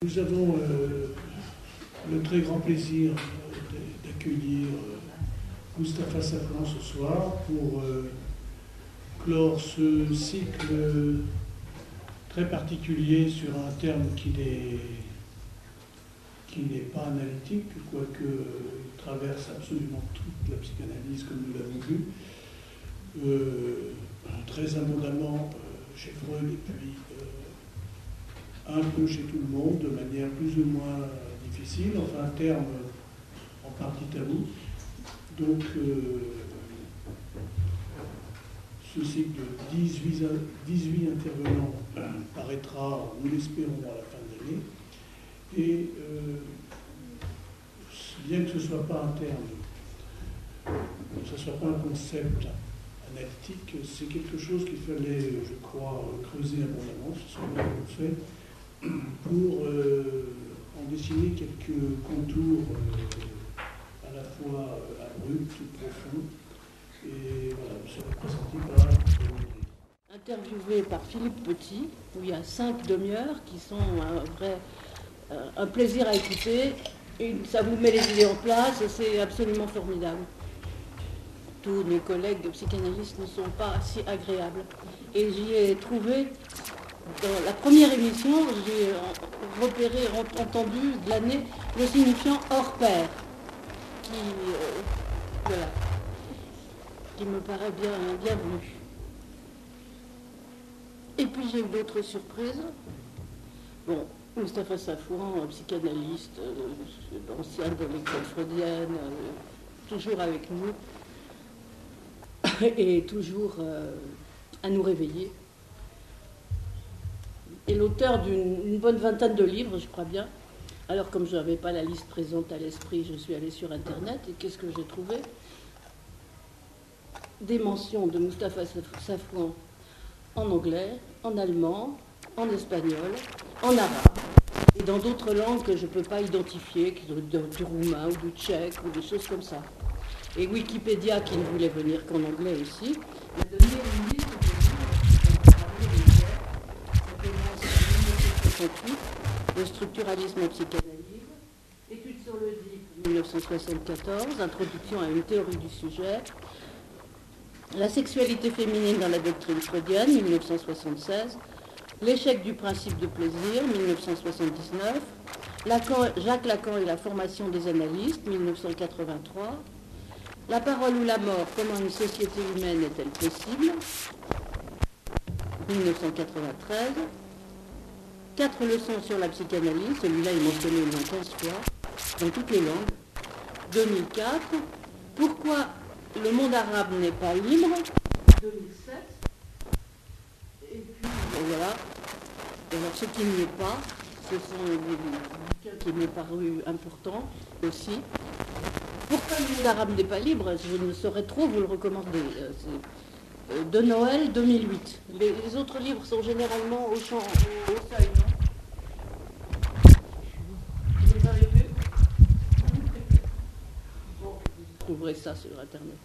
Nous avons le très grand plaisir d'accueillir Moustapha Safwan ce soir pour clore ce cycle très particulier sur un terme qui n'est pas analytique, quoique il traverse absolument toute la psychanalyse comme nous l'avons vu, très abondamment chez Freud et puis un peu chez tout le monde, de manière plus ou moins difficile, enfin un terme en partie tabou. Donc ce cycle de 18 intervenants paraîtra, nous l'espérons, à la fin de l'année. Et bien que ce ne soit pas un terme, que ce ne soit pas un concept analytique, c'est quelque chose qu'il fallait, je crois, creuser abondamment, c'est ce qu'on a fait, pour en dessiner quelques contours à la fois abrupts, profonds, et voilà, je serai présenté par interviewé par Philippe Petit, où il y a 5 demi-heures qui sont un plaisir à écouter, et ça vous met les idées en place, et c'est absolument formidable. Tous nos collègues de psychanalystes ne sont pas si agréables. Et j'y ai trouvé, dans la première émission, j'ai repéré, entendu de l'année, le signifiant hors pair, qui me paraît bienvenu. Et puis j'ai eu d'autres surprises. Bon, Moustapha Safwan, psychanalyste, ancien de l'école freudienne, toujours avec nous, et toujours à nous réveiller. Et l'auteur d'une bonne vingtaine de livres, je crois bien. Alors, comme je n'avais pas la liste présente à l'esprit, je suis allée sur Internet, et qu'est-ce que j'ai trouvé? Des mentions de Moustapha Safwan en anglais, en allemand, en espagnol, en arabe, et dans d'autres langues que je ne peux pas identifier, du roumain ou du tchèque, ou des choses comme ça. Et Wikipédia, qui ne voulait venir qu'en anglais aussi, m'a donné une liste de livres. Ça commence en 1968, le structuralisme en psychanalyse, études sur le DIP, 1974, introduction à une théorie du sujet, la sexualité féminine dans la doctrine freudienne, 1976, l'échec du principe de plaisir, 1979, Jacques Lacan et la formation des analystes, 1983, la parole ou la mort, comment une société humaine est-elle possible, 1993, 4 leçons sur la psychanalyse, celui-là est mentionné une 15 fois, dans toutes les langues, 2004, pourquoi le monde arabe n'est pas libre, 2007, et puis voilà. Alors ce qui n'y est pas, ce sont des bouquins qui m'ont paru importants aussi. Pourquoi le monde arabe n'est pas libre, je ne saurais trop vous le recommander. C'est de Noël 2008. Les autres livres sont généralement au seuil, non? Vous avez vu? Bon, vous trouverez ça sur Internet.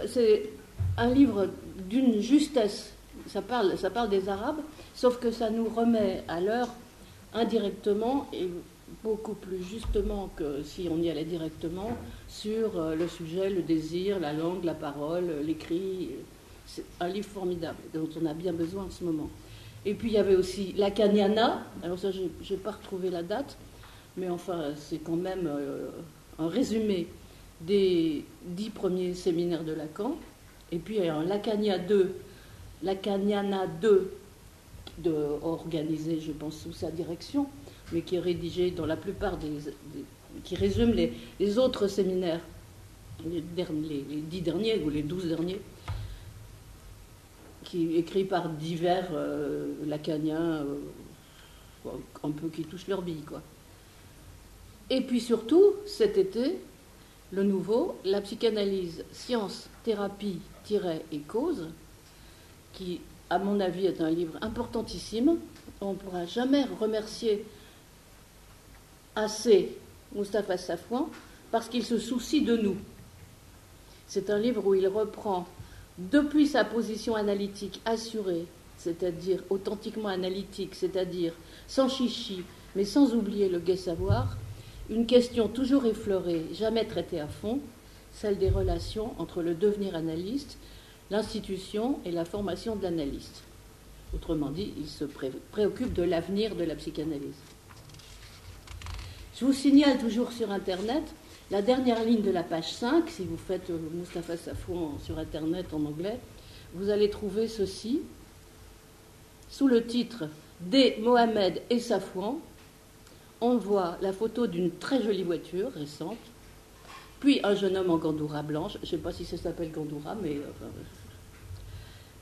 C'est un livre d'une justesse. Ça parle des Arabes, sauf que ça nous remet à l'heure indirectement et beaucoup plus justement que si on y allait directement sur le sujet, le désir, la langue, la parole, l'écrit. C'est un livre formidable dont on a bien besoin en ce moment. Et puis il y avait aussi Lacaniana. Alors ça, je n'ai pas retrouvé la date, mais enfin c'est quand même un résumé des 10 premiers séminaires de Lacan. Et puis il y a un Lacaniana 2, organisé, je pense, sous sa direction, mais qui est rédigé dans la plupart qui résume les autres séminaires, les 10 derniers ou les 12 derniers, qui écrit par divers lacaniens, un peu qui touchent leur bille, quoi. Et puis surtout, cet été, le nouveau, la psychanalyse, science, thérapie, et cause, qui, à mon avis, est un livre importantissime. On ne pourra jamais remercier assez Moustapha Safwan parce qu'il se soucie de nous. C'est un livre où il reprend, depuis sa position analytique assurée c'est-à-dire authentiquement analytique, c'est-à-dire sans chichi, mais sans oublier le gai savoir, une question toujours effleurée, jamais traitée à fond, celle des relations entre le devenir analyste, l'institution et la formation de l'analyste. Autrement dit, il se préoccupe de l'avenir de la psychanalyse. Je vous signale toujours sur Internet la dernière ligne de la page 5. Si vous faites Mustapha Safwan sur Internet en anglais, vous allez trouver ceci. Sous le titre « D. Mohamed et Safwan », on voit la photo d'une très jolie voiture récente, puis un jeune homme en gandoura blanche, je ne sais pas si ça s'appelle gandoura, mais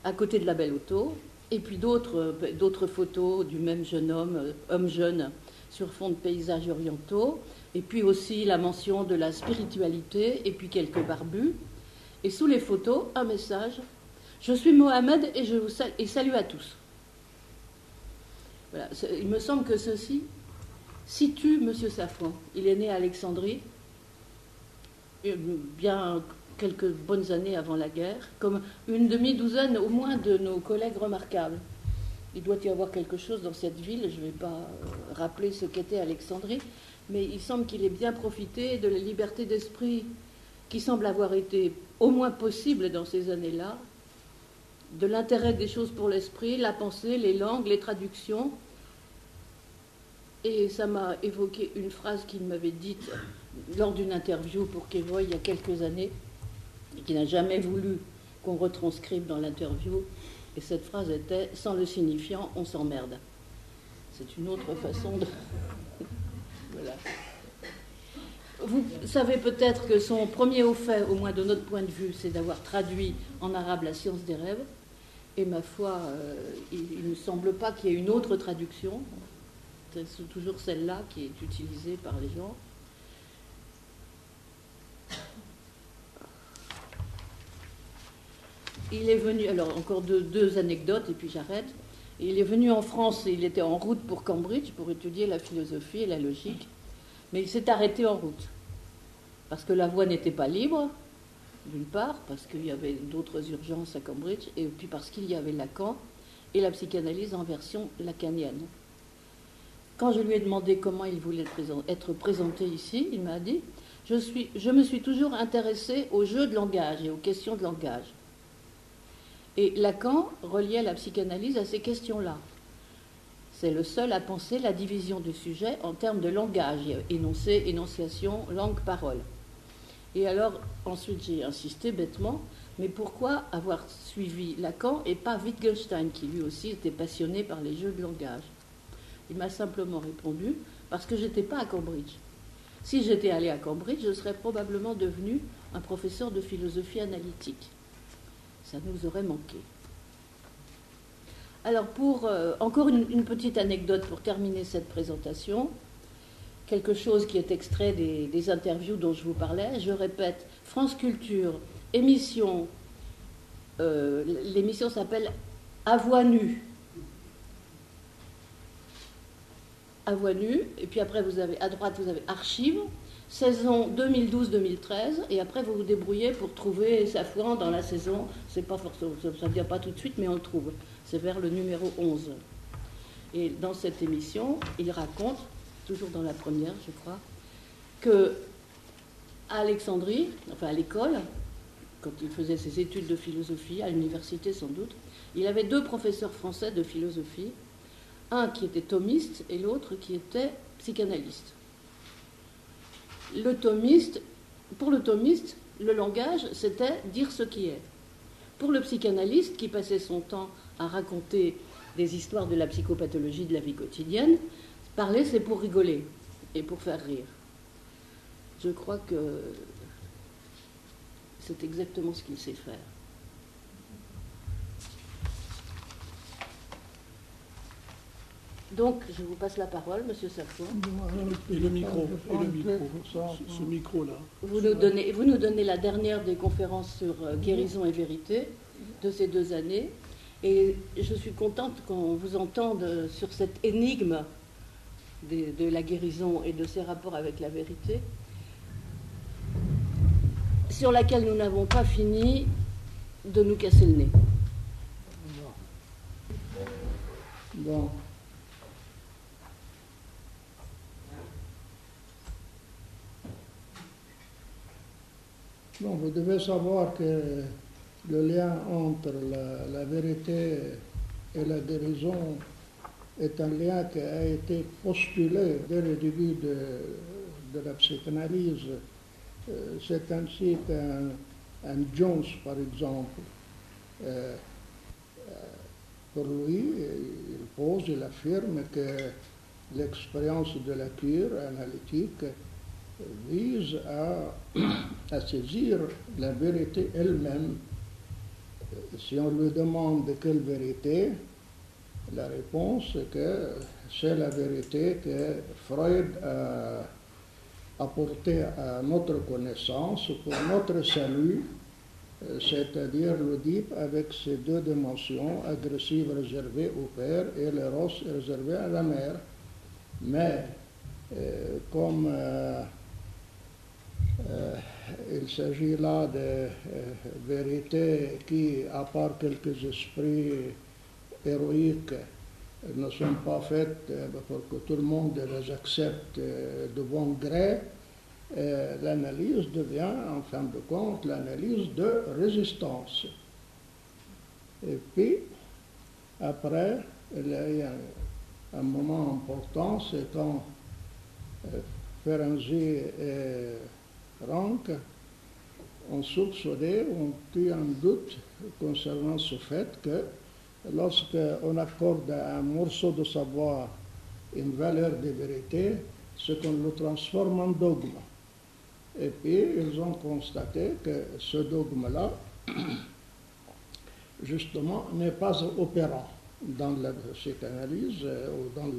à côté de la belle auto, et puis d'autres photos du même jeune homme jeune, sur fond de paysages orientaux, et puis aussi la mention de la spiritualité, et puis quelques barbus. Et sous les photos, un message « Je suis Mohamed et salut à tous ». Voilà. Il me semble que ceci situe M. Safwan. Il est né à Alexandrie, bien quelques bonnes années avant la guerre, comme une demi-douzaine au moins de nos collègues remarquables. Il doit y avoir quelque chose dans cette ville, je ne vais pas rappeler ce qu'était Alexandrie, mais il semble qu'il ait bien profité de la liberté d'esprit qui semble avoir été au moins possible dans ces années-là, de l'intérêt des choses pour l'esprit, la pensée, les langues, les traductions. Et ça m'a évoqué une phrase qu'il m'avait dite lors d'une interview pour Kevoy il y a quelques années, et qui n'a jamais voulu qu'on retranscribe dans l'interview. Et cette phrase était « Sans le signifiant, on s'emmerde ». C'est une autre façon de... Voilà. Vous savez peut-être que son premier haut fait, au moins de notre point de vue, c'est d'avoir traduit en arabe La science des rêves. Et ma foi, il ne semble pas qu'il y ait une autre traduction. C'est toujours celle-là qui est utilisée par les gens. Il est venu, alors encore deux anecdotes et puis j'arrête. Il est venu en France et il était en route pour Cambridge pour étudier la philosophie et la logique. Mais il s'est arrêté en route. Parce que la voie n'était pas libre, d'une part, parce qu'il y avait d'autres urgences à Cambridge, et puis parce qu'il y avait Lacan et la psychanalyse en version lacanienne. Quand je lui ai demandé comment il voulait être présenté ici, il m'a dit « Je me suis toujours intéressé aux jeux de langage et aux questions de langage. » Et Lacan reliait la psychanalyse à ces questions-là. C'est le seul à penser la division du sujet en termes de langage, énoncé, énonciation, langue, parole. Et alors, ensuite, j'ai insisté bêtement, mais pourquoi avoir suivi Lacan et pas Wittgenstein, qui lui aussi était passionné par les jeux de langage? Il m'a simplement répondu, parce que je n'étais pas à Cambridge. Si j'étais allé à Cambridge, je serais probablement devenu un professeur de philosophie analytique. Ça nous aurait manqué. Alors, encore une petite anecdote pour terminer cette présentation, quelque chose qui est extrait des interviews dont je vous parlais. Je répète, France Culture, émission, l'émission s'appelle À voix nue. À voix nue, et puis après, vous avez à droite, vous avez Archives, saison 2012-2013, et après vous vous débrouillez pour trouver Safwan dans la saison, c'est pas forcément, ça ne vient pas tout de suite, mais on le trouve, c'est vers le numéro 11. Et dans cette émission, il raconte, toujours dans la première, je crois, que à Alexandrie, enfin à l'école, quand il faisait ses études de philosophie, à l'université sans doute, il avait deux professeurs français de philosophie, un qui était thomiste et l'autre qui était psychanalyste. Pour le thomiste, le langage, c'était dire ce qui est. Pour le psychanalyste, qui passait son temps à raconter des histoires de la psychopathologie de la vie quotidienne, parler, c'est pour rigoler et pour faire rire. Je crois que c'est exactement ce qu'il sait faire. Donc, je vous passe la parole, Monsieur Safwan. Et le micro, ce micro-là. Vous nous donnez la dernière des conférences sur guérison et vérité de ces 2 années. Et je suis contente qu'on vous entende sur cette énigme de la guérison et de ses rapports avec la vérité, sur laquelle nous n'avons pas fini de nous casser le nez. Bon. Bon, vous devez savoir que le lien entre la vérité et la guérison est un lien qui a été postulé dès le début de la psychanalyse. C'est ainsi qu'un Jones, par exemple, pour lui, il affirme que l'expérience de la cure analytique vise à saisir la vérité elle-même. Si on lui demande de quelle vérité, la réponse est que c'est la vérité que Freud a apportée à notre connaissance pour notre salut, c'est-à-dire l'Oedipe avec ses deux dimensions, agressive réservée au père et l'éros réservé à la mère. Mais comme il s'agit là de vérités qui, à part quelques esprits héroïques, ne sont pas faites pour que tout le monde les accepte de bon gré, l'analyse devient, en fin de compte, l'analyse de résistance. Et puis, après, il y a eu un moment important, c'est quand Ferenczi et Rank ont soupçonné, ont eu un doute concernant ce fait que lorsqu'on accorde à un morceau de savoir une valeur de vérité, c'est qu'on le transforme en dogme. Et puis, ils ont constaté que ce dogme-là, justement, n'est pas opérant dans la psychanalyse ou dans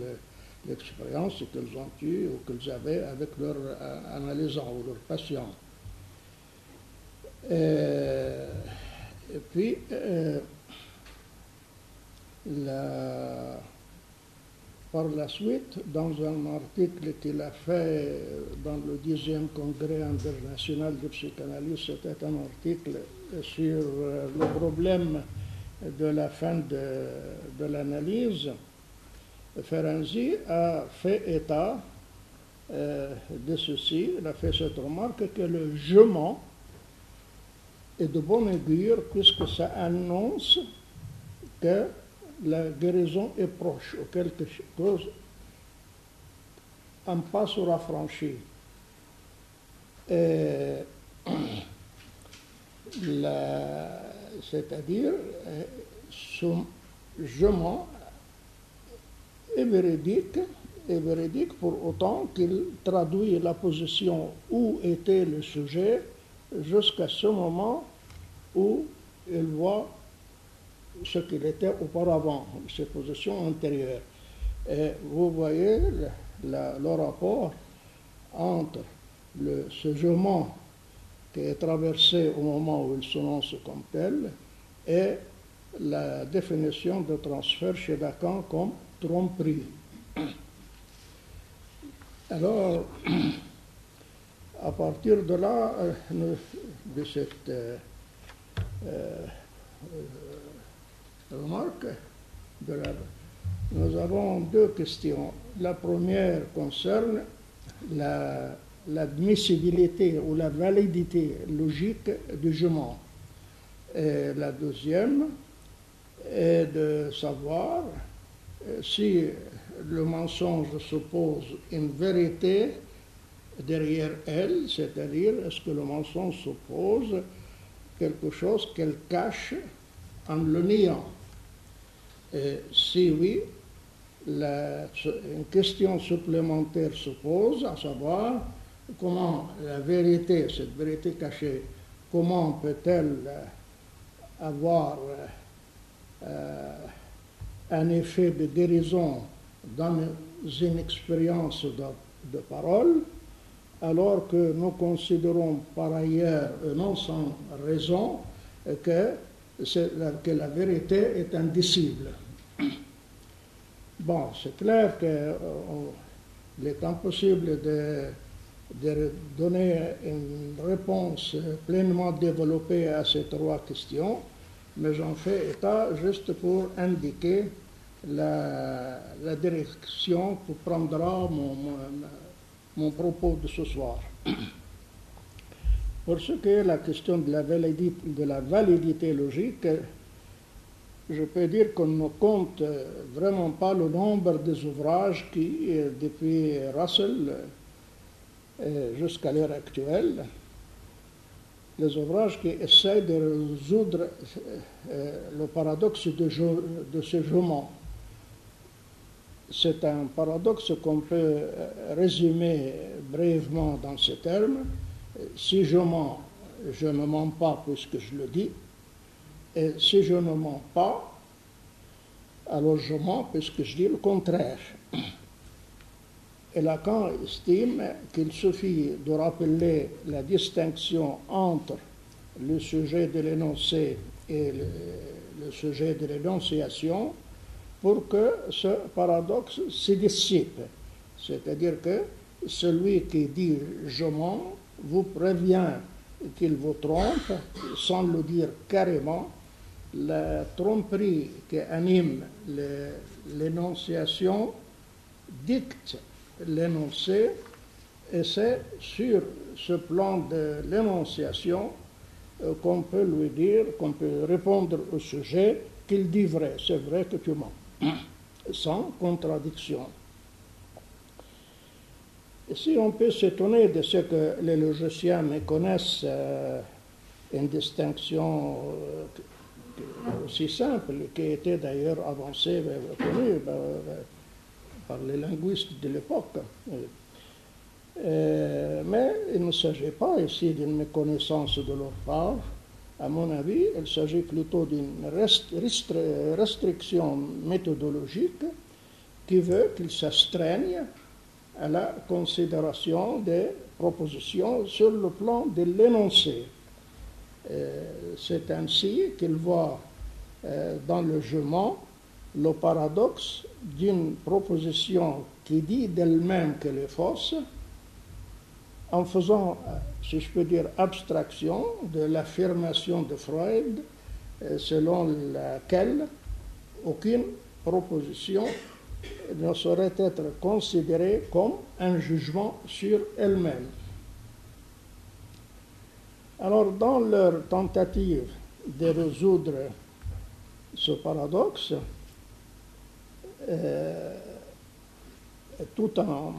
l'expérience qu'ils ont eue ou qu'ils avaient avec leurs analysants ou leurs patients. Et puis, par la suite, dans un article qu'il a fait dans le 10e congrès international de psychanalyse, c'était un article sur le problème de la fin de l'analyse, Ferenczi a fait état de ceci, il a fait cette remarque que le jugement est de bonne augure puisque ça annonce que la guérison est proche, ou quelque chose, un pas sera franchi. C'est-à-dire, son jugement est véridique pour autant qu'il traduit la position où était le sujet jusqu'à ce moment où il voit ce qu'il était auparavant, ses positions antérieures. Et vous voyez le rapport entre ce jugement qui est traversé au moment où il s'annonce comme tel et la définition de transfert chez Lacan comme tromperie. Alors, à partir de là, de cette remarque, nous avons deux questions. La première concerne l'admissibilité ou la validité logique du jugement. Et la deuxième est de savoir si le mensonge suppose une vérité derrière elle, c'est-à-dire est-ce que le mensonge suppose quelque chose qu'elle cache en le niant. Et si oui, une question supplémentaire se pose, à savoir comment la vérité, cette vérité cachée, comment peut-elle avoir un effet de guérison dans une expérience de parole, alors que nous considérons par ailleurs, non sans raison, que la vérité est indicible. Bon, c'est clair qu'il est impossible de donner une réponse pleinement développée à ces trois questions, mais j'en fais état juste pour indiquer la direction que prendra mon propos de ce soir. Pour ce qui est la question de la validité logique, je peux dire qu'on ne compte vraiment pas le nombre des ouvrages qui, depuis Russell jusqu'à l'heure actuelle, les ouvrages qui essayent de résoudre le paradoxe de ce jugement. C'est un paradoxe qu'on peut résumer brièvement dans ces termes. Si je mens, je ne mens pas puisque je le dis. Et si je ne mens pas, alors je mens puisque je dis le contraire. Et Lacan estime qu'il suffit de rappeler la distinction entre le sujet de l'énoncé et le sujet de l'énonciation pour que ce paradoxe se dissipe. C'est-à-dire que celui qui dit « je mens » vous prévient qu'il vous trompe sans le dire carrément. La tromperie qui anime l'énonciation dicte l'énoncé, et c'est sur ce plan de l'énonciation qu'on peut lui dire, qu'on peut répondre au sujet qu'il dit vrai. C'est vrai que tu mens, sans contradiction. Et si on peut s'étonner de ce que les logiciens méconnaissent une distinction aussi simple, qui était d'ailleurs avancée, connue par les linguistes de l'époque. Mais il ne s'agit pas ici d'une méconnaissance de leur part. À mon avis, il s'agit plutôt d'une restriction méthodologique qui veut qu'ils s'astreignent à la considération des propositions sur le plan de l'énoncé. C'est ainsi qu'ils voient dans le jugement le paradoxe d'une proposition qui dit d'elle-même qu'elle est fausse, en faisant, si je peux dire, abstraction de l'affirmation de Freud selon laquelle aucune proposition ne saurait être considérée comme un jugement sur elle-même. Alors, dans leur tentative de résoudre ce paradoxe, tout en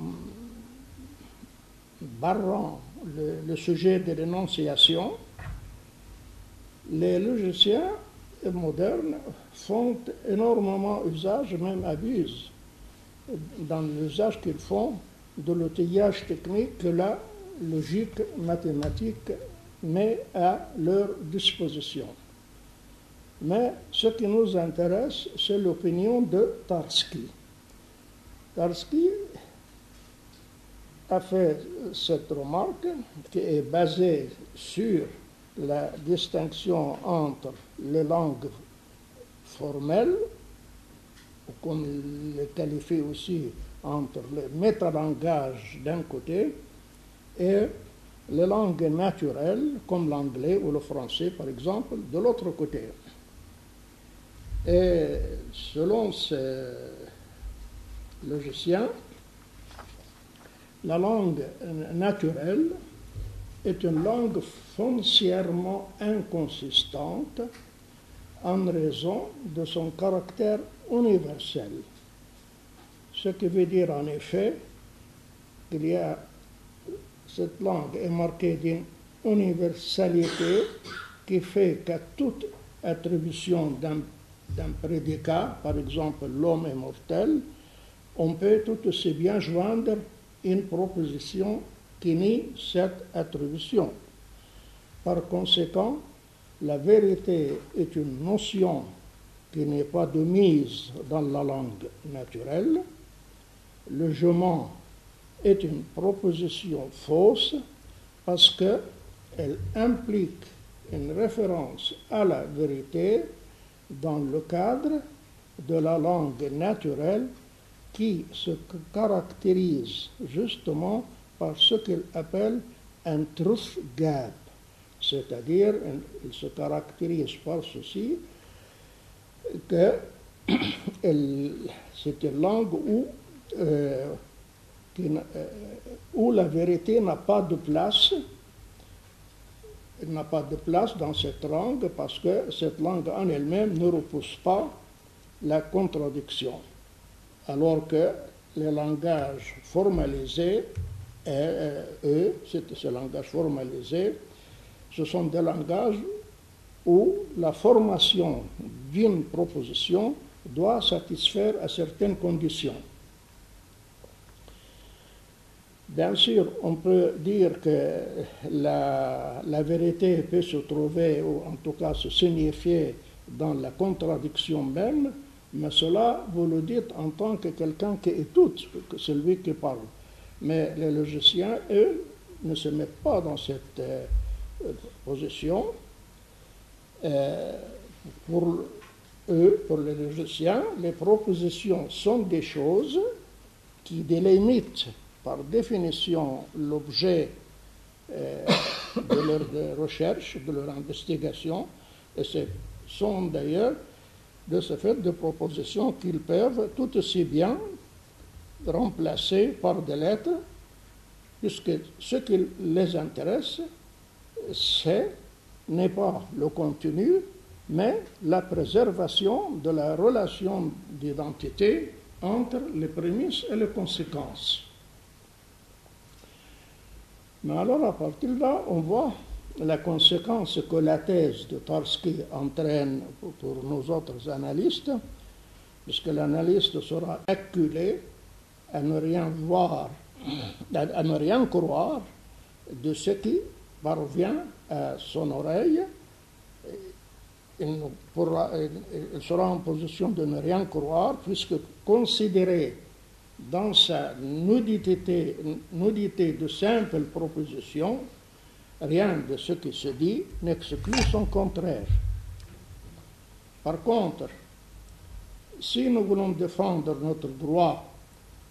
barrant le sujet de l'énonciation, les logiciens modernes font énormément usage, même abusent, dans l'usage qu'ils font de l'outillage technique que la logique mathématique met à leur disposition. Mais ce qui nous intéresse, c'est l'opinion de Tarski. Tarski a fait cette remarque qui est basée sur la distinction entre les langues formelles, ou comme il les qualifie aussi entre les métalangages d'un côté et les langues naturelles, comme l'anglais ou le français par exemple, de l'autre côté. Et selon ces logiciens, la langue naturelle est une langue foncièrement inconsistante en raison de son caractère universel. Ce qui veut dire en effet qu'il y a cette langue est marquée d'une universalité qui fait qu'à toute attribution d'un prédicat, par exemple l'homme est mortel, on peut tout aussi bien joindre une proposition qui nie cette attribution. Par conséquent, la vérité est une notion qui n'est pas de mise dans la langue naturelle. Le je mens est une proposition fausse parce qu'elle implique une référence à la vérité dans le cadre de la langue naturelle qui se caractérise justement par ce qu'il appelle un truth gap, c'est-à-dire il se caractérise par ceci que c'est une langue où la vérité n'a pas de place. Elle n'a pas de place dans cette langue parce que cette langue en elle-même ne repousse pas la contradiction. Alors que les langages formalisés, ce langage formalisé, ce sont des langages où la formation d'une proposition doit satisfaire à certaines conditions. Bien sûr, on peut dire que la vérité peut se trouver, ou en tout cas se signifier dans la contradiction même, mais cela, vous le dites en tant que quelqu'un qui écoute, celui qui parle. Mais les logiciens, eux, ne se mettent pas dans cette position. Pour eux, pour les logiciens, les propositions sont des choses qui délimitent par définition l'objet de leur recherche, de leur investigation, et ce sont d'ailleurs de ce fait de propositions qu'ils peuvent tout aussi bien remplacer par des lettres, puisque ce qui les intéresse, n'est pas le contenu, mais la préservation de la relation d'identité entre les prémices et les conséquences. Mais alors, à partir de là, on voit la conséquence que la thèse de Tarski entraîne pour nos autres analystes, puisque l'analyste sera acculé à ne rien voir, à ne rien croire de ce qui parvient à son oreille. Il sera en position de ne rien croire, puisque considéré dans sa nudité de simple proposition, rien de ce qui se dit n'exclut son contraire. Par contre, si nous voulons défendre notre droit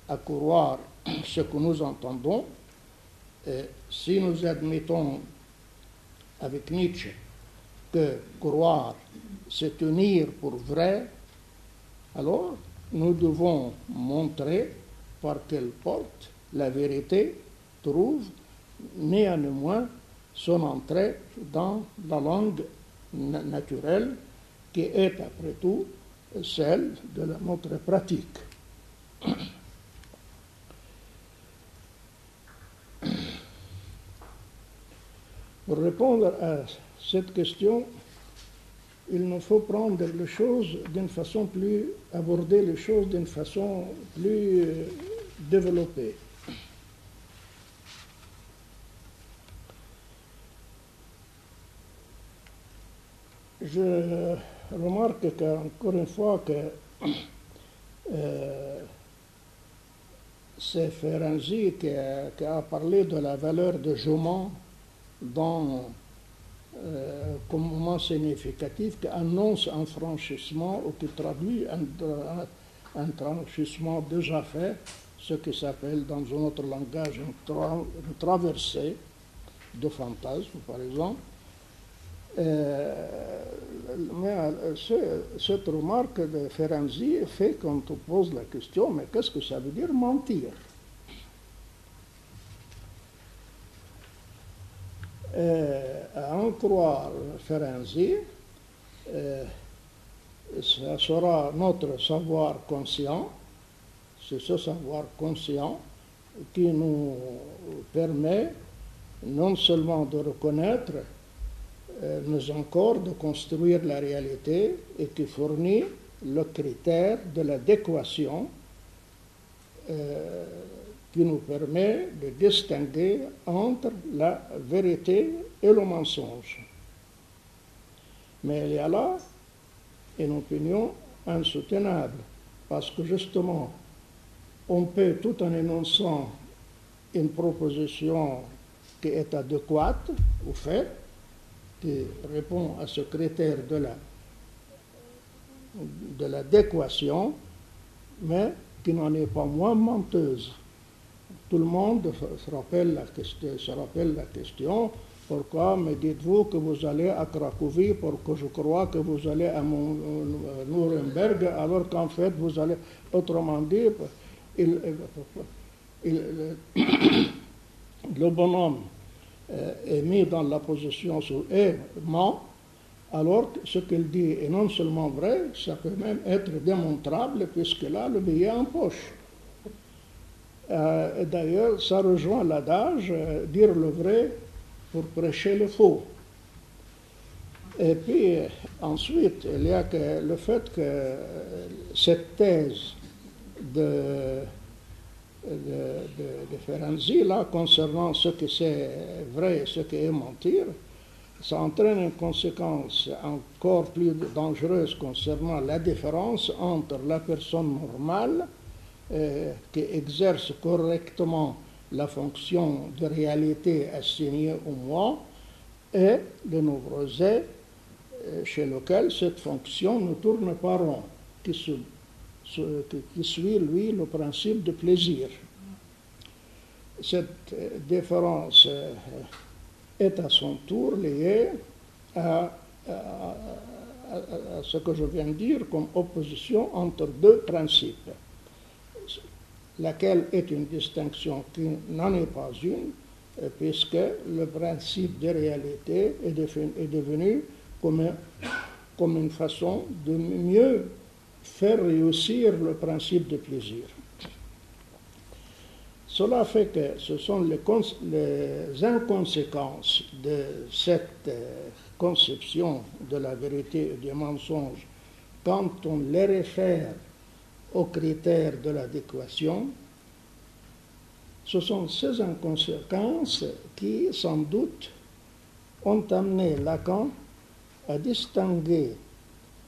à croire ce que nous entendons, et si nous admettons avec Nietzsche que croire, c'est tenir pour vrai, alors nous devons montrer par quelle porte la vérité trouve néanmoins son entrée dans la langue naturelle qui est après tout celle de notre pratique. Pour répondre à cette question, il nous faut prendre les choses d'une façon plus, aborder les choses d'une façon plus développée. Je remarque encore une fois que c'est Ferenczi qui a parlé de la valeur de jument comme moment significatif qui annonce un franchissement ou qui traduit un franchissement déjà fait, ce qui s'appelle dans un autre langage une traversée de fantasme, par exemple. Mais cette remarque de Ferenczi fait quand on pose la question, mais qu'est-ce que ça veut dire mentir? À en croire Ferenczi, ça sera notre savoir conscient, c'est ce savoir conscient qui nous permet non seulement de reconnaître, mais encore de construire la réalité et qui fournit le critère de l'adéquation qui nous permet de distinguer entre la vérité et le mensonge. Mais il y a là une opinion insoutenable, parce que justement, on peut, tout en énonçant une proposition qui est adéquate au fait, qui répond à ce critère de l'adéquation, mais qui n'en est pas moins menteuse. Tout le monde se rappelle la question Pourquoi me dites-vous que vous allez à Cracovie pour que je croie que vous allez à Nuremberg alors qu'en fait vous allez, autrement dit, le bonhomme est mis dans la position sur ment, alors que ce qu'il dit est non seulement vrai, ça peut même être démontrable puisque là le billet est en poche. D'ailleurs, ça rejoint l'adage dire le vrai pour prêcher le faux. Et puis ensuite, il y a que le fait que cette thèse de Ferenczi, là, concernant ce que c'est vrai et ce qui est mentir, ça entraîne une conséquence encore plus dangereuse concernant la différence entre la personne normale qui exerce correctement la fonction de réalité assignée au moi et le névrosé chez lequel cette fonction ne tourne pas rond, qui suit, lui, le principe de plaisir. Cette différence est à son tour liée à ce que je viens de dire comme opposition entre deux principes, laquelle est une distinction qui n'en est pas une, puisque le principe de réalité est devenu comme une façon de mieux faire réussir le principe de plaisir. Cela fait que ce sont les inconséquences de cette conception de la vérité et du mensonge quand on les réfère aux critères de l'adéquation. Ce sont ces inconséquences qui, sans doute, ont amené Lacan à distinguer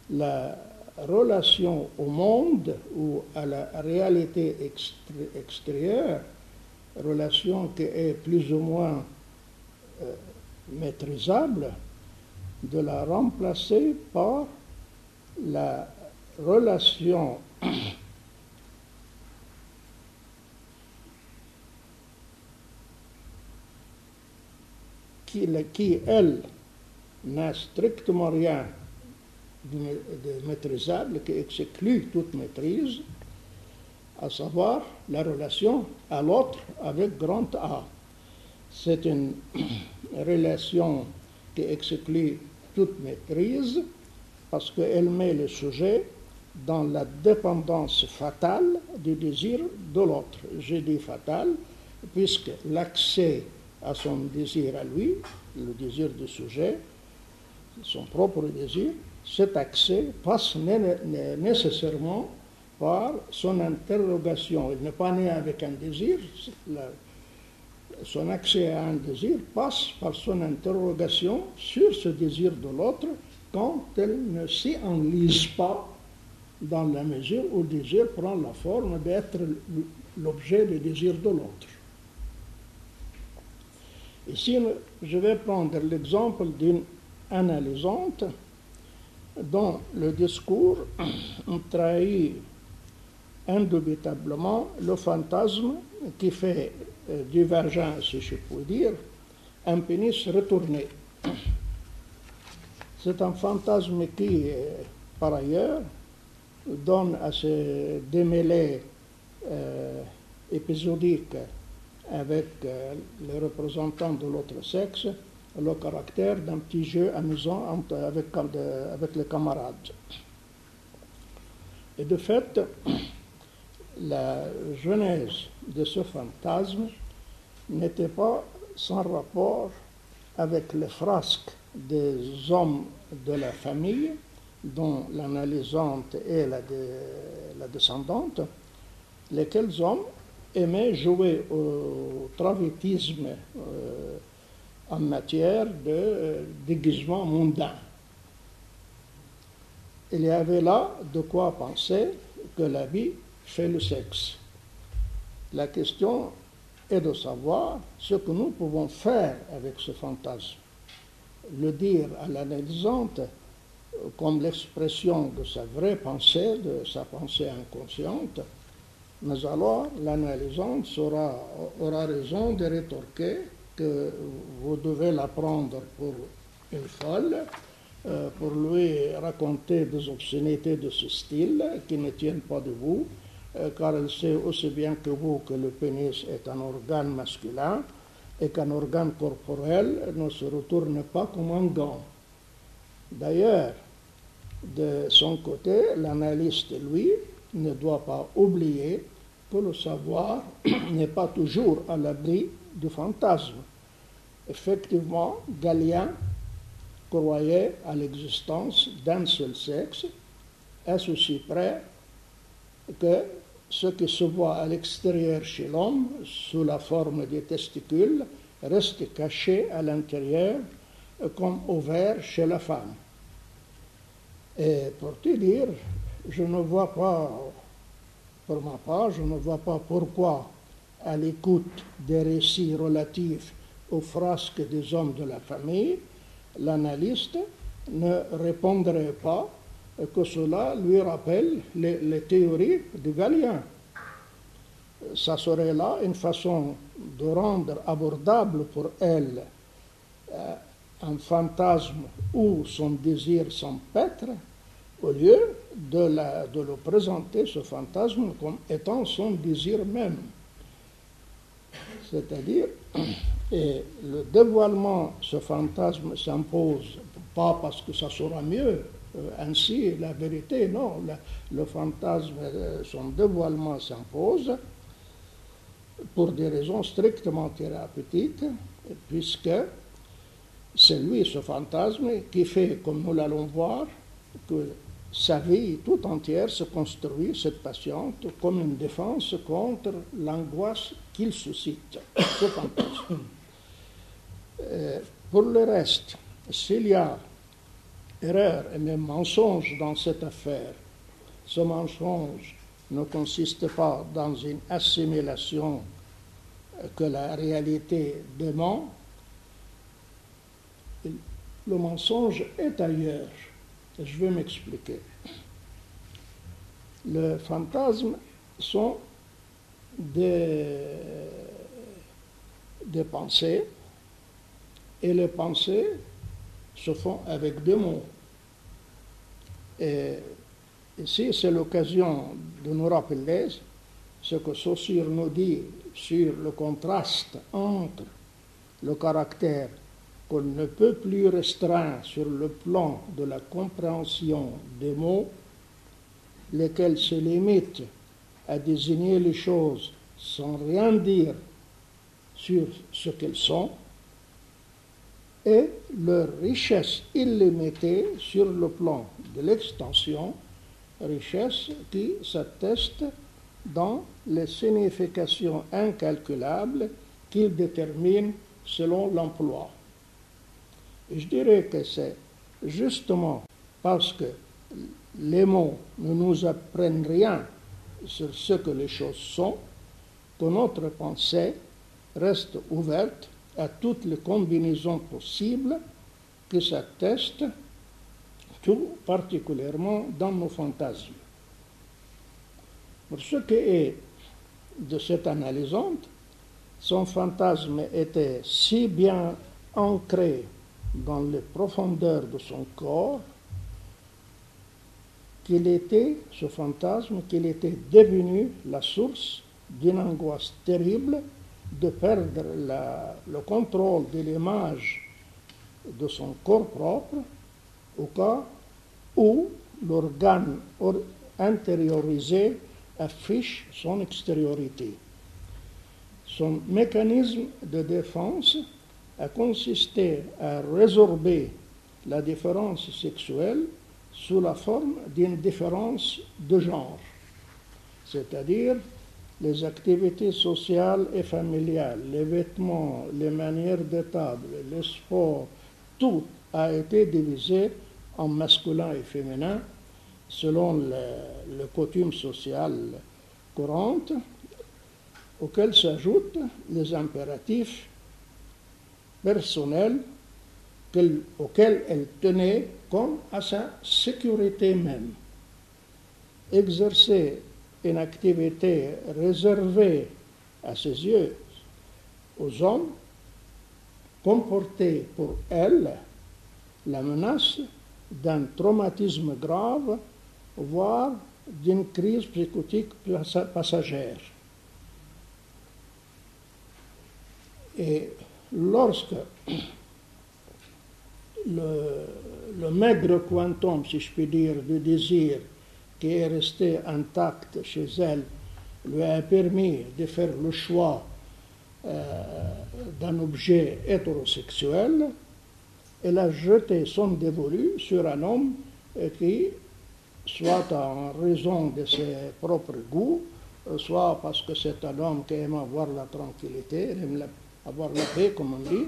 la relation au monde ou à la réalité extérieure, relation qui est plus ou moins maîtrisable, de la remplacer par la relation qui, elle, n'a strictement rien de maîtrisable, qui exclut toute maîtrise, à savoir la relation à l'autre avec grand A. C'est une relation qui exclut toute maîtrise parce qu'elle met le sujet dans la dépendance fatale du désir de l'autre. Je dis fatale puisque l'accès à son désir à lui, le désir du sujet, son propre désir, cet accès passe nécessairement par son interrogation. Il n'est pas né avec un désir. Son accès à un désir passe par son interrogation sur ce désir de l'autre quand elle ne s'y enlise pas dans la mesure où le désir prend la forme d'être l'objet du désir de l'autre. Ici, je vais prendre l'exemple d'une analysante dont le discours trahit indubitablement le fantasme qui fait du vagin, si je puis dire, un pénis retourné. C'est un fantasme qui, par ailleurs, donne à ces démêlés épisodiques avec les représentants de l'autre sexe le caractère d'un petit jeu amusant avec les camarades. Et de fait, la genèse de ce fantasme n'était pas sans rapport avec les frasques des hommes de la famille, dont l'analysante est la descendante, lesquels hommes aimaient jouer au travestisme en matière de déguisement mondain. Il y avait là de quoi penser que l'habit fait le sexe. La question est de savoir ce que nous pouvons faire avec ce fantasme. Le dire à l'analysante comme l'expression de sa vraie pensée, de sa pensée inconsciente, mais alors l'analysante aura raison de rétorquer que vous devez la prendre pour une folle, pour lui raconter des obscénités de ce style qui ne tiennent pas de vous, car elle sait aussi bien que vous que le pénis est un organe masculin et qu'un organe corporel ne se retourne pas comme un gant. D'ailleurs, de son côté, l'analyste, lui, ne doit pas oublier que le savoir n'est pas toujours à l'abri du fantasme. Effectivement, Galien croyait à l'existence d'un seul sexe, à ceci près que ce qui se voit à l'extérieur chez l'homme, sous la forme des testicules, reste caché à l'intérieur, comme ovaire chez la femme. Et pour te dire, je ne vois pas, pour ma part, je ne vois pas pourquoi, à l'écoute des récits relatifs aux frasques des hommes de la famille, l'analyste ne répondrait pas que cela lui rappelle les théories de Galien. Ça serait là une façon de rendre abordable pour elle un fantasme où son désir s'empêtre, au lieu de le présenter, ce fantasme, comme étant son désir même. C'est-à-dire, et le dévoilement, ce fantasme s'impose, pas parce que ça sera mieux, ainsi la vérité, non, le fantasme, son dévoilement s'impose pour des raisons strictement thérapeutiques, puisque c'est lui, ce fantasme, qui fait, comme nous l'allons voir, que sa vie tout entière se construit, cette patiente, comme une défense contre l'angoisse qu'il suscite, ce fantasme. Pour le reste, s'il y a erreur et même mensonge dans cette affaire, ce mensonge ne consiste pas dans une assimilation que la réalité dément. Le mensonge est ailleurs. Je vais m'expliquer. Les fantasmes sont des pensées, et les pensées se font avec des mots. Et ici, c'est l'occasion de nous rappeler ce que Saussure nous dit sur le contraste entre le caractère qu'on ne peut plus restreindre sur le plan de la compréhension des mots, lesquels se limitent à désigner les choses sans rien dire sur ce qu'elles sont, et leur richesse illimitée sur le plan de l'extension, richesse qui s'atteste dans les significations incalculables qu'ils déterminent selon l'emploi. Et je dirais que c'est justement parce que les mots ne nous apprennent rien sur ce que les choses sont que notre pensée reste ouverte à toutes les combinaisons possibles qui s'attestent tout particulièrement dans nos fantasmes. Pour ce qui est de cette analysante, son fantasme était si bien ancré dans les profondeurs de son corps qu'il était, ce fantasme, qu'il était devenu la source d'une angoisse terrible de perdre le contrôle de l'image de son corps propre au cas où l'organe intériorisé affiche son extériorité. Son mécanisme de défense a consisté à résorber la différence sexuelle sous la forme d'une différence de genre, c'est-à-dire les activités sociales et familiales, les vêtements, les manières de table, le sport, tout a été divisé en masculin et féminin selon les coutumes sociales courantes, auxquelles s'ajoutent les impératifs personnels auxquels elle tenait comme à sa sécurité même. Exercer une activité réservée à ses yeux aux hommes comportait pour elle la menace d'un traumatisme grave, voire d'une crise psychotique passagère. Et lorsque le maigre quantum, si je puis dire, de désir qui est resté intact chez elle lui a permis de faire le choix d'un objet hétérosexuel, elle a jeté son dévolu sur un homme qui, soit en raison de ses propres goûts, soit parce que c'est un homme qui aime avoir la tranquillité, aime avoir la paix, comme on dit,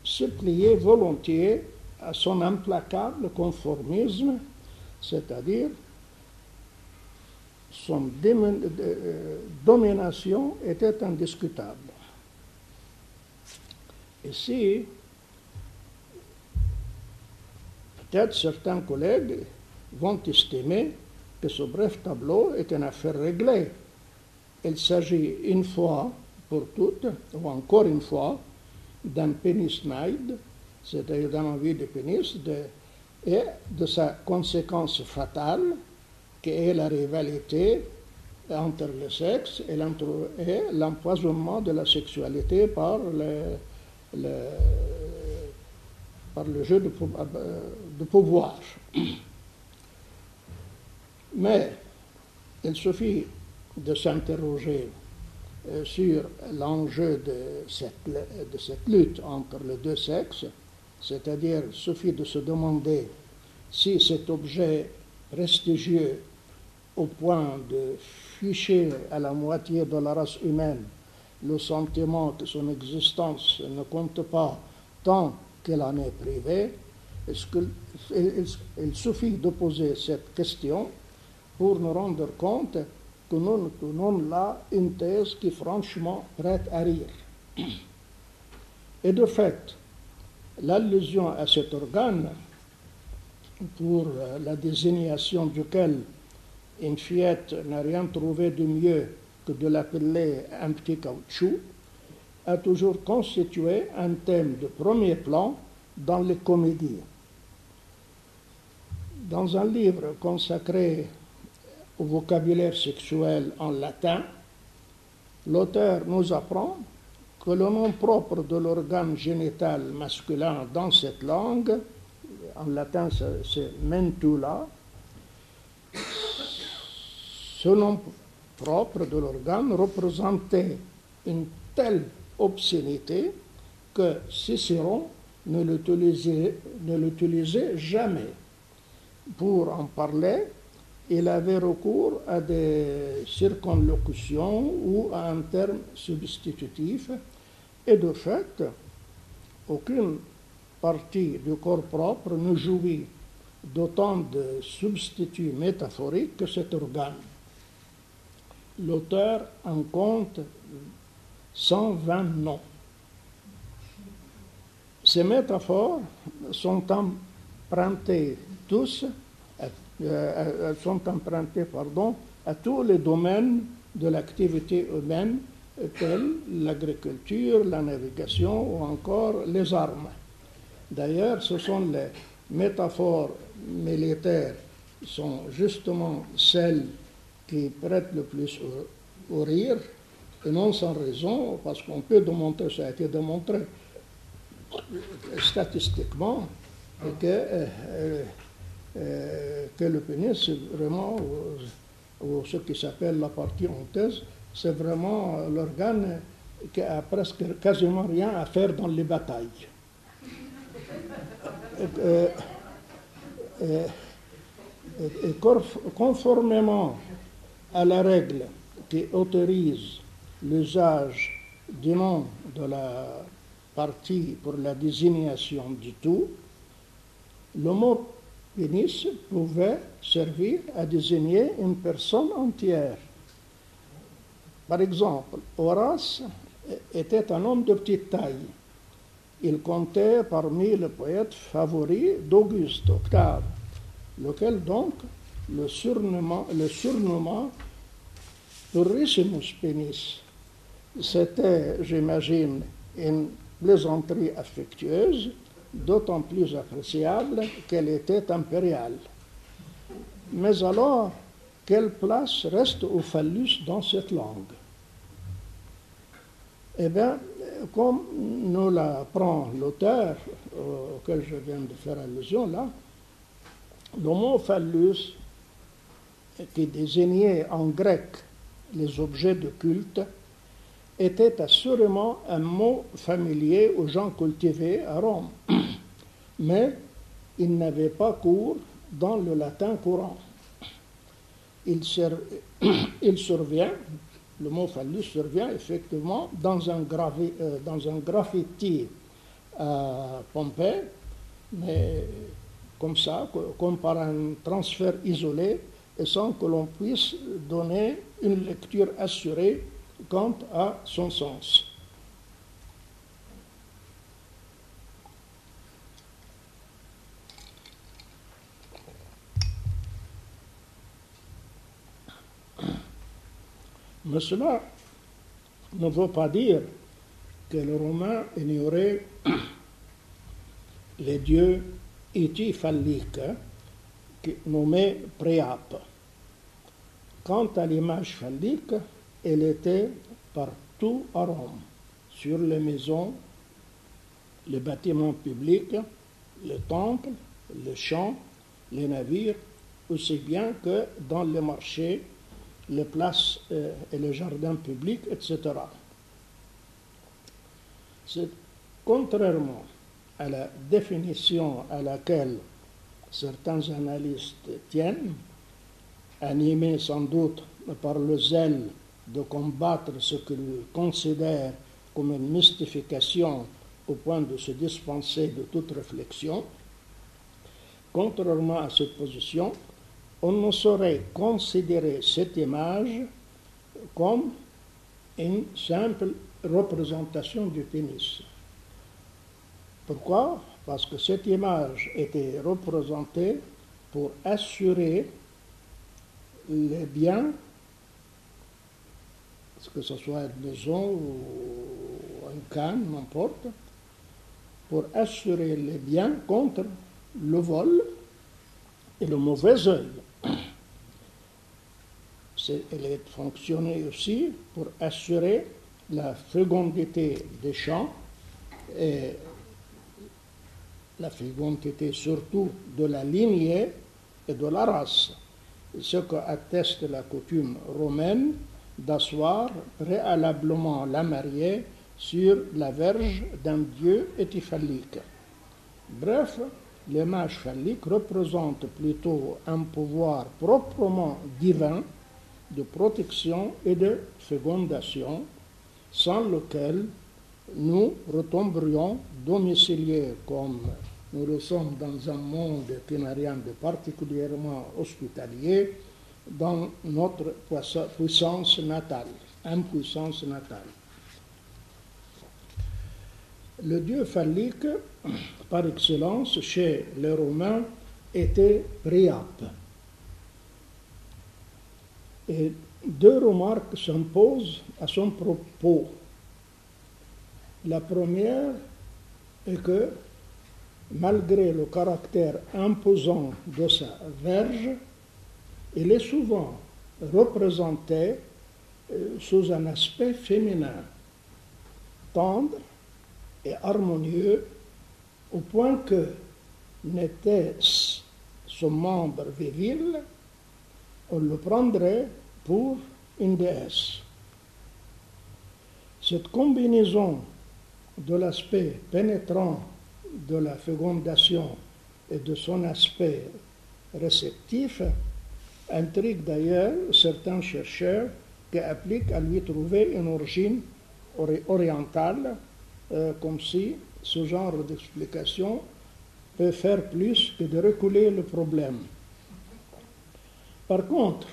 se pliait volontiers à son implacable conformisme, c'est-à-dire son domination était indiscutable. Ici, peut-être certains collègues vont estimer que ce bref tableau est une affaire réglée. Il s'agit une fois pour toutes, ou encore une fois, d'un pénis-naïde, c'est-à-dire d'un envie de pénis, et de sa conséquence fatale, qui est la rivalité entre les sexes et l'empoisonnement de la sexualité par le jeu de pouvoir. Mais il suffit de s'interroger sur l'enjeu de cette lutte entre les deux sexes, c'est-à-dire il suffit de se demander si cet objet prestigieux au point de ficher à la moitié de la race humaine le sentiment que son existence ne compte pas tant qu'elle en est privée, il suffit de poser cette question pour nous rendre compte que nous tenons là une thèse qui franchement prête à rire. Et de fait, l'allusion à cet organe, pour la désignation duquel une fillette n'a rien trouvé de mieux que de l'appeler un petit caoutchouc, a toujours constitué un thème de premier plan dans les comédies. Dans un livre consacré au vocabulaire sexuel en latin, l'auteur nous apprend que le nom propre de l'organe génital masculin dans cette langue, en latin c'est mentula, ce nom propre de l'organe représentait une telle obscénité que Cicéron ne l'utilisait jamais. Pour en parler, il avait recours à des circonlocutions ou à un terme substitutif, et de fait, aucune partie du corps propre ne jouit d'autant de substituts métaphoriques que cet organe. L'auteur en compte 120 noms. Ces métaphores sont empruntées à tous les domaines de l'activité humaine, tels l'agriculture, la navigation ou encore les armes. D'ailleurs, ce sont les métaphores militaires qui sont justement celles qui prêtent le plus au rire, et non sans raison, parce qu'on peut démontrer, ça a été démontré statistiquement, que le pénis, c'est vraiment, ou ce qui s'appelle la partie honteuse, c'est vraiment l'organe qui a presque quasiment rien à faire dans les batailles. Et conformément à la règle qui autorise l'usage du nom de la partie pour la désignation du tout, le mot pénis pouvait servir à désigner une personne entière. Par exemple, Horace était un homme de petite taille. Il comptait parmi les poètes favoris d'Auguste, Octave, lequel donc le surnomma Purissimus Penis. C'était, j'imagine, une plaisanterie affectueuse, d'autant plus appréciable qu'elle était impériale. Mais alors, quelle place reste au phallus dans cette langue? Eh bien, comme nous l'apprend l'auteur auquel je viens de faire allusion là, le mot phallus, qui désignait en grec les objets de culte, était assurément un mot familier aux gens cultivés à Rome, mais il n'avait pas cours dans le latin courant. Il survient, le mot phallus survient effectivement dans un graffiti à Pompée, mais comme ça, comme par un transfert isolé, et sans que l'on puisse donner une lecture assurée quant à son sens. Mais cela ne veut pas dire que les Romains ignoraient les dieux étiphalliques nommés Priapes. Quant à l'image phallique, elle était partout à Rome, sur les maisons, les bâtiments publics, les temples, les champs, les navires, aussi bien que dans les marchés, les places et les jardins publics, etc. C'est contrairement à la définition à laquelle certains analystes tiennent, animés sans doute par le zèle de combattre ce qu'ils considèrent comme une mystification au point de se dispenser de toute réflexion. Contrairement à cette position, on ne saurait considérer cette image comme une simple représentation du pénis. Pourquoi? Parce que cette image était représentée pour assurer les biens, que ce soit une maison ou un khan, n'importe, pour assurer les biens contre le vol et le mauvais œil. Elle a fonctionné aussi pour assurer la fécondité des champs et la fécondité surtout de la lignée et de la race, ce qu'atteste la coutume romaine d'asseoir préalablement la mariée sur la verge d'un dieu étiphallique. Bref, l'image phallique représente plutôt un pouvoir proprement divin de protection et de fécondation, sans lequel nous retomberions domiciliés comme nous le sommes dans un monde qui n'a rien de particulièrement hospitalier, dans notre puissance natale, impuissance natale. Le dieu phallique, par excellence, chez les Romains, était Priape. Et deux remarques s'imposent à son propos. La première est que, malgré le caractère imposant de sa verge, il est souvent représenté sous un aspect féminin, tendre et harmonieux, au point que n'était-ce son membre viril, on le prendrait pour une déesse. Cette combinaison de l'aspect pénétrant de la fécondation et de son aspect réceptif intrigue d'ailleurs certains chercheurs qui appliquent à lui trouver une origine orientale, comme si ce genre d'explication peut faire plus que de reculer le problème. Par contre,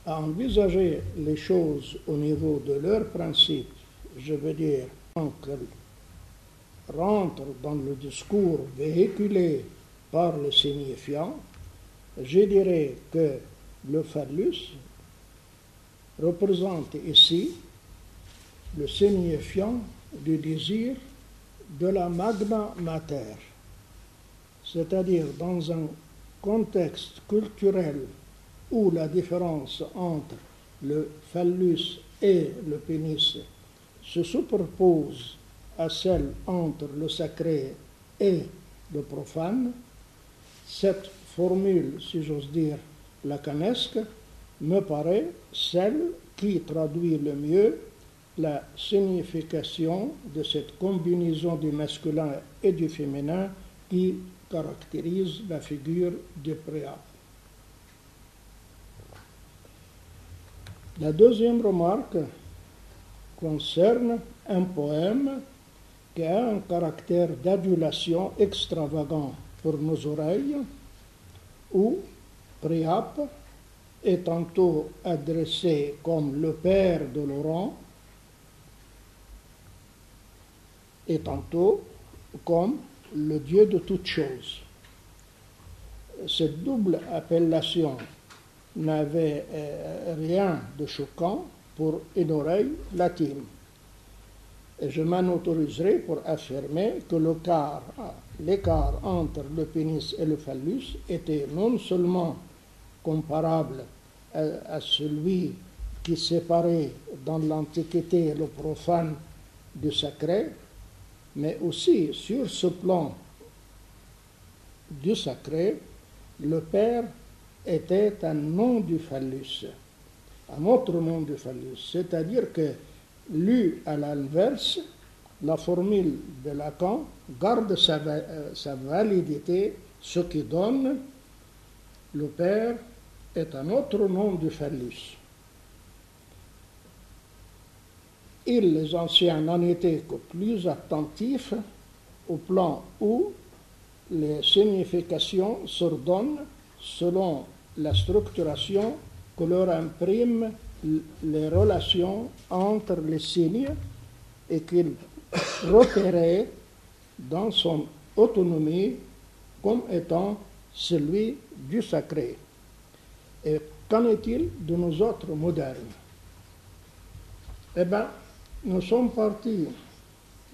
à envisager les choses au niveau de leurs principes, je veux dire qu'elles rentrent dans le discours véhiculé par le signifiant, je dirais que le phallus représente ici le signifiant du désir de la magna mater, c'est-à-dire dans un contexte culturel où la différence entre le phallus et le pénis se superpose à celle entre le sacré et le profane, cette formule, si j'ose dire, lacanesque, me paraît celle qui traduit le mieux la signification de cette combinaison du masculin et du féminin qui caractérise la figure du préape. La deuxième remarque concerne un poème qui a un caractère d'adulation extravagant pour nos oreilles, où Priape est tantôt adressé comme le père de Laurent et tantôt comme le Dieu de toutes choses. Cette double appellation n'avait rien de choquant pour une oreille latine. Et je m'en autoriserai pour affirmer que l'écart entre le pénis et le phallus était non seulement comparable à celui qui séparait dans l'Antiquité le profane du sacré, mais aussi sur ce plan du sacré, le père était un nom du phallus, un autre nom du phallus, c'est-à-dire que lu à l'inverse, la formule de Lacan garde sa validité, ce qui donne le père est un autre nom du phallus. Les anciens n'en étaient que plus attentifs au plan où les significations s'ordonnent selon la structuration que leur impriment les relations entre les signes et qu'ils repéraient dans son autonomie comme étant celui du sacré. Et qu'en est-il de nos autres modernes? Eh bien, nous sommes partis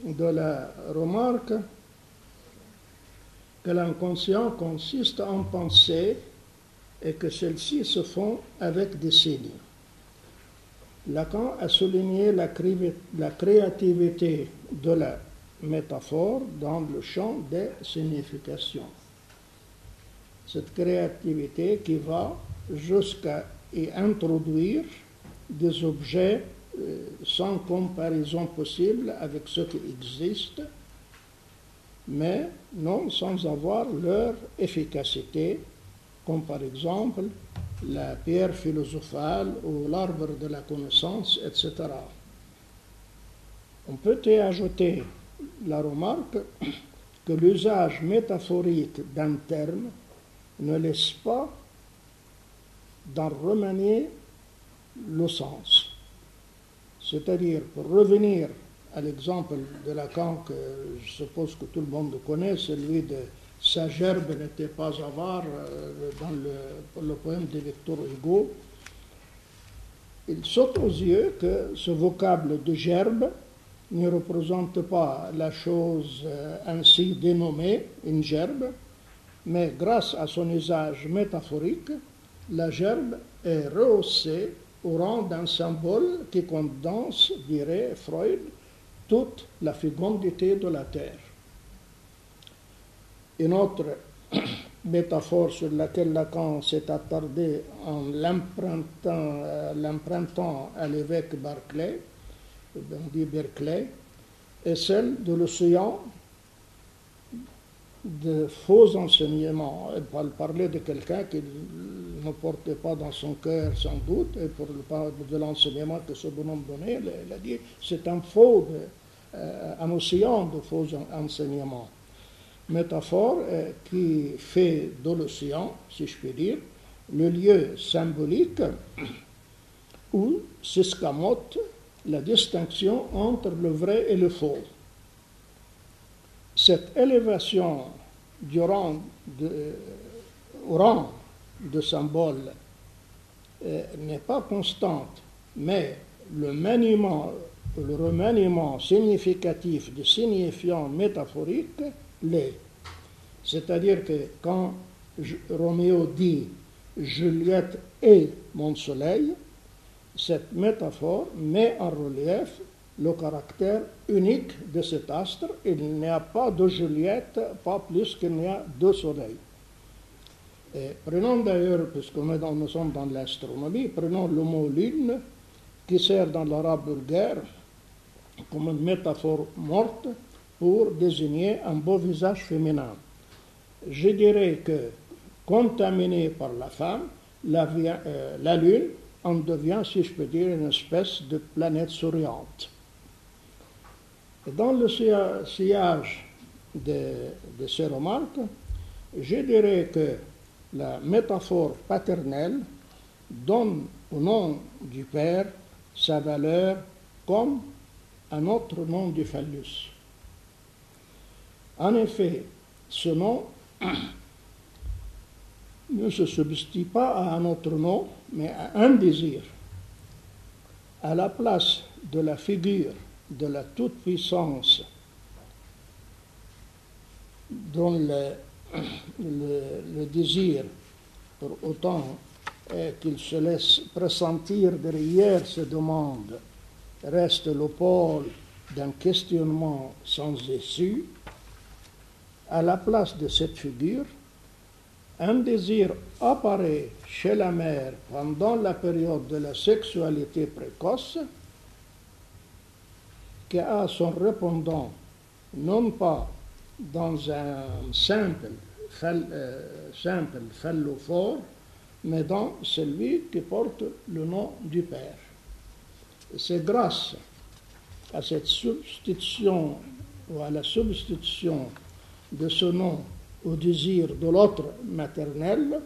de la remarque que l'inconscient consiste en penser et que celles-ci se font avec des signes. Lacan a souligné la créativité de la métaphore dans le champ des significations. Cette créativité qui va jusqu'à y introduire des objets sans comparaison possible avec ce qui existe, mais non sans avoir leur efficacité, comme par exemple la pierre philosophale ou l'arbre de la connaissance, etc. On peut y ajouter la remarque que l'usage métaphorique d'un terme ne laisse pas d'en remanier le sens. C'est-à-dire, pour revenir à l'exemple de Lacan que je suppose que tout le monde connaît, celui de « sa gerbe n'était pas avare » dans le poème de Victor Hugo, il saute aux yeux que ce vocable de gerbe ne représente pas la chose ainsi dénommée, une gerbe, mais grâce à son usage métaphorique, la gerbe est rehaussée au rang d'un symbole qui condense, dirait Freud, toute la fécondité de la terre. Une autre métaphore sur laquelle Lacan s'est attardé en l'empruntant à l'évêque Berkeley, on dit Berkeley, est celle de l'océan de faux enseignements. Elle parlait de quelqu'un qui ne portait pas dans son cœur sans doute, et pour parler de l'enseignement que ce bonhomme donnait, elle a dit c'est un océan de faux enseignements. Métaphore qui fait de l'océan, si je puis dire, le lieu symbolique où s'escamote la distinction entre le vrai et le faux. Cette élévation du rang au rang de symbole n'est pas constante, mais le maniement le remaniement significatif du signifiant métaphorique l'est. C'est-à-dire que quand Roméo dit « Juliette est mon soleil », cette métaphore met en relief le caractère unique de cet astre. Il n'y a pas de Juliette, pas plus qu'il n'y a de soleil. Et prenons d'ailleurs, puisque nous sommes dans l'astronomie, prenons le mot lune, qui sert dans l'arabe vulgaire comme une métaphore morte pour désigner un beau visage féminin. Je dirais que, contaminée par la femme, la lune en devient, si je peux dire, une espèce de planète souriante. Et dans le sillage de ces remarques, je dirais que la métaphore paternelle donne au nom du père sa valeur comme un autre nom du phallus. En effet, ce nom ne se substitue pas à un autre nom, mais à un désir. À la place de la figure de la toute-puissance dont le désir, pour autant qu'il se laisse pressentir derrière ces demandes, reste le pôle d'un questionnement sans issue, à la place de cette figure, un désir apparaît chez la mère pendant la période de la sexualité précoce, qui a son répondant non pas dans un simple phallophore, mais dans celui qui porte le nom du Père. C'est grâce à cette substitution ou à la substitution de ce nom au désir de l'autre maternel,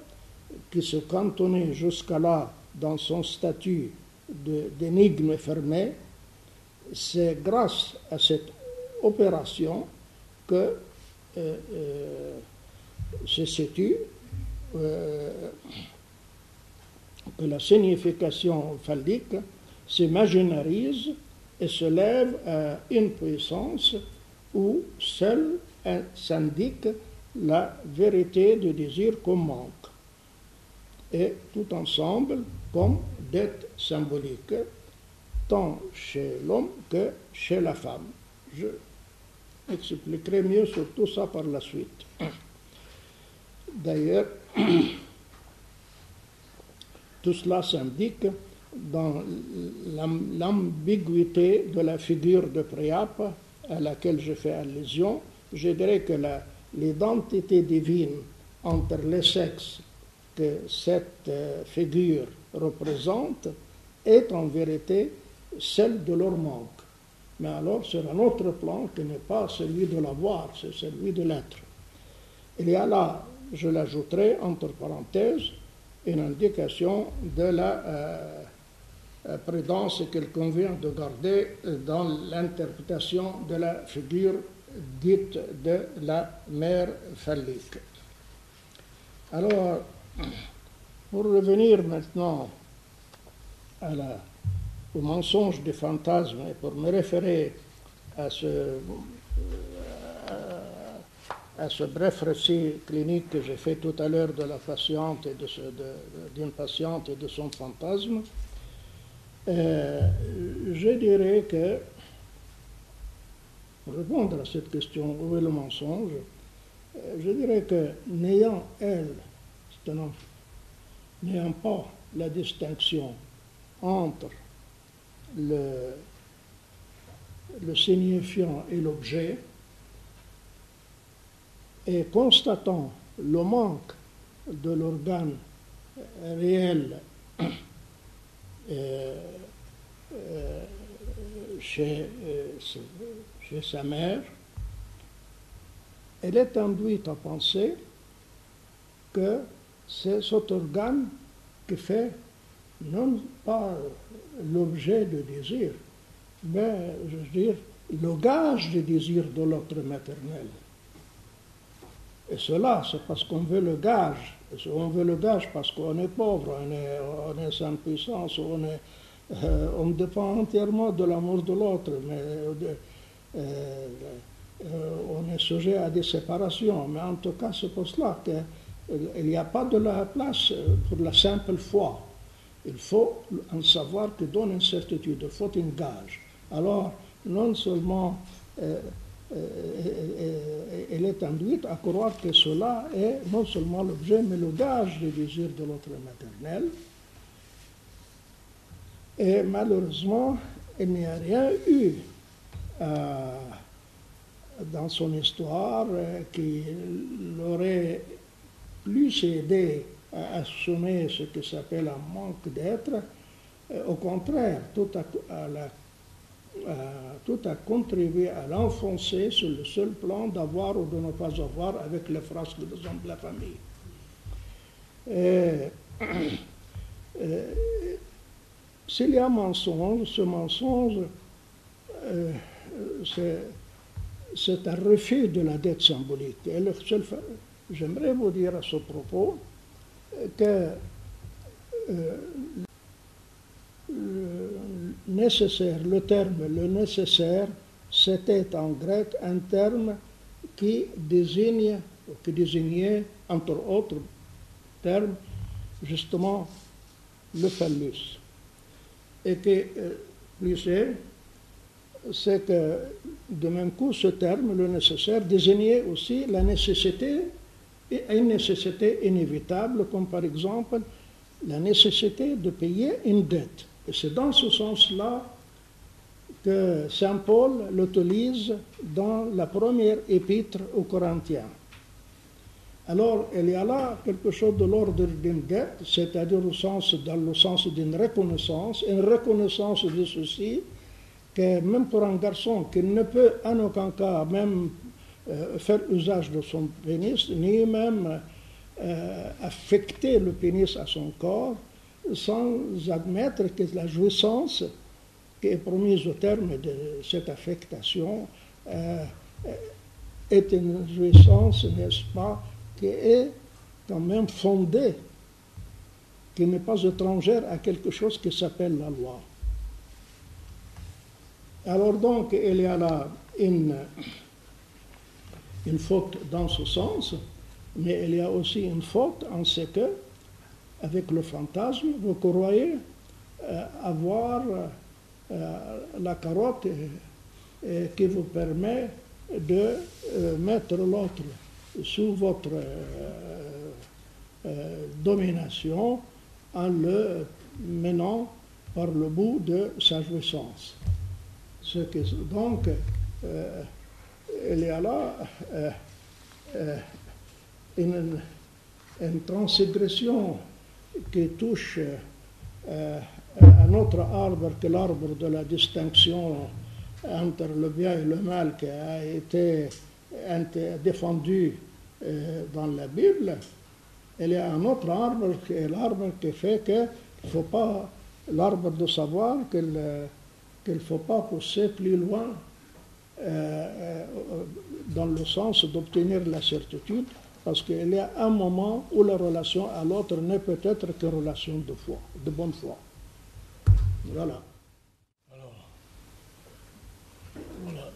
qui se cantonnait jusqu'à-là dans son statut d'énigme fermée, c'est grâce à cette opération que se situe que la signification phallique s'imaginarise et se lève à une puissance où seule s'indique la vérité du désir qu'on manque, et tout ensemble comme dette symbolique, tant chez l'homme que chez la femme. Je expliquerai mieux sur tout ça par la suite. D'ailleurs, tout cela s'indique dans l'ambiguïté de la figure de Priape à laquelle je fais allusion. Je dirais que l'identité divine entre les sexes que cette figure représente est en vérité celle de leur manque. Mais alors sur un autre plan qui n'est pas celui de l'avoir, c'est celui de l'être. Il y a là, je l'ajouterai entre parenthèses, une indication de la prudence qu'il convient de garder dans l'interprétation de la figure dite de la mère phallique. Alors, pour revenir maintenant au mensonge des fantasmes et pour me référer à ce bref récit clinique que j'ai fait tout à l'heure de la patiente et d'une patiente et de son fantasme, je dirais que, pour répondre à cette question, où est le mensonge, je dirais que n'ayant pas la distinction entre le signifiant et l'objet, et constatant le manque de l'organe réel chez sa mère, elle est induite à penser que c'est cet organe qui fait non pas l'objet de désir, mais, je veux dire, le gage de désir de l'autre maternel. Et cela, c'est parce qu'on veut le gage. On veut le gage parce qu'on est pauvre, on est sans puissance, on est on dépend entièrement de l'amour de l'autre, mais on est sujet à des séparations. Mais en tout cas, c'est pour cela qu'il n'y a pas de la place pour la simple foi. Il faut en savoir que donne une certitude, il faut un gage. Alors, non seulement elle est induite à croire que cela est non seulement l'objet, mais le gage du désir de l'autre maternel. Et malheureusement, il n'y a rien eu dans son histoire qui l'aurait plus aidé à assumer ce qui s'appelle un manque d'être. Au contraire, tout a contribué à l'enfoncer sur le seul plan d'avoir ou de ne pas avoir avec les frasques des hommes de la famille. S'il y a mensonge, ce mensonge, c'est un refus de la dette symbolique. Et j'aimerais vous dire à ce propos que le terme le nécessaire, c'était en grec un terme qui désignait, entre autres termes, justement le phallus. Et que plus c'est que de même coup ce terme, le nécessaire, désignait aussi la nécessité, et une nécessité inévitable, comme par exemple la nécessité de payer une dette. Et c'est dans ce sens-là que Saint Paul l'utilise dans la première épître aux Corinthiens. Alors, il y a là quelque chose de l'ordre d'une dette, c'est-à-dire dans le sens d'une reconnaissance, une reconnaissance de ceci, que même pour un garçon qui ne peut en aucun cas même faire usage de son pénis, ni même affecter le pénis à son corps, sans admettre que la jouissance qui est promise au terme de cette affectation est une jouissance, n'est-ce pas, qui est quand même fondée, qui n'est pas étrangère à quelque chose qui s'appelle la loi. Alors donc, il y a là une faute dans ce sens, mais il y a aussi une faute en ce que, avec le fantasme, vous croyez avoir la carotte qui vous permet de mettre l'autre sous votre domination en le menant par le bout de sa jouissance. Donc, il y a là une transgression qui touche un autre arbre que l'arbre de la distinction entre le bien et le mal qui a été défendu dans la Bible. Il y a un autre arbre qui est l'arbre qui fait qu'il ne faut pas, l'arbre de savoir qu'il ne faut pas pousser plus loin dans le sens d'obtenir la certitude, parce qu'il y a un moment où la relation à l'autre ne peut être que relation de foi, de bonne foi. Voilà. Alors, voilà,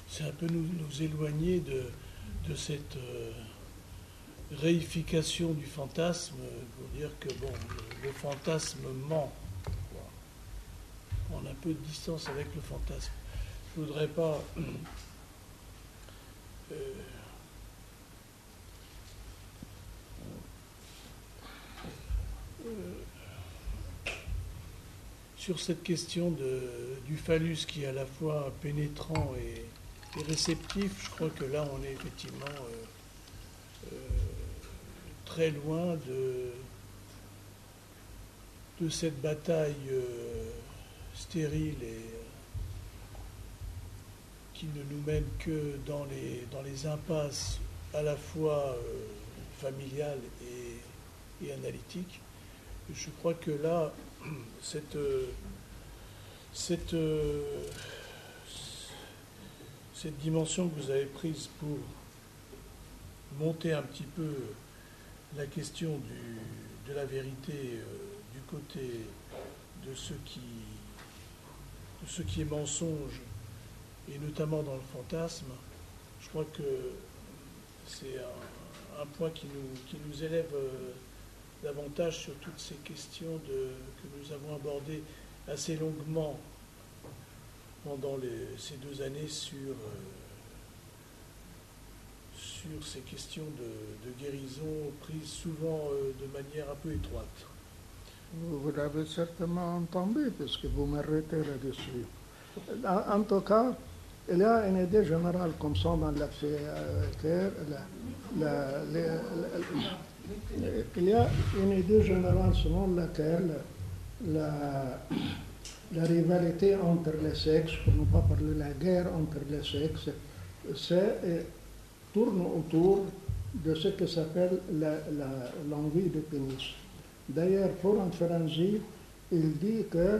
c'est un peu nous éloigner de cette réification du fantasme, pour dire que bon, le fantasme ment. On a un peu de distance avec le fantasme. Je ne voudrais pas sur cette question du phallus qui est à la fois pénétrant et réceptif, je crois que là on est effectivement très loin de cette bataille stérile et qui ne nous mène que dans les impasses à la fois familiales et analytiques. Et je crois que là, cette dimension que vous avez prise pour monter un petit peu la question de la vérité du côté de ce qui est mensonge, et notamment dans le fantasme, je crois que c'est un point qui nous élève davantage sur toutes ces questions que nous avons abordées assez longuement pendant ces 2 années sur ces questions de guérison prises souvent de manière un peu étroite. Vous l'avez certainement entendu, puisque vous m'arrêtez là-dessus. En tout cas, il y a une idée générale comme ça dans la terre. Il y a une idée générale selon laquelle la rivalité entre les sexes, pour ne pas parler de la guerre entre les sexes, tourne autour de ce que s'appelle l'envie de pénis. D'ailleurs, pour en Ferenczi, il dit que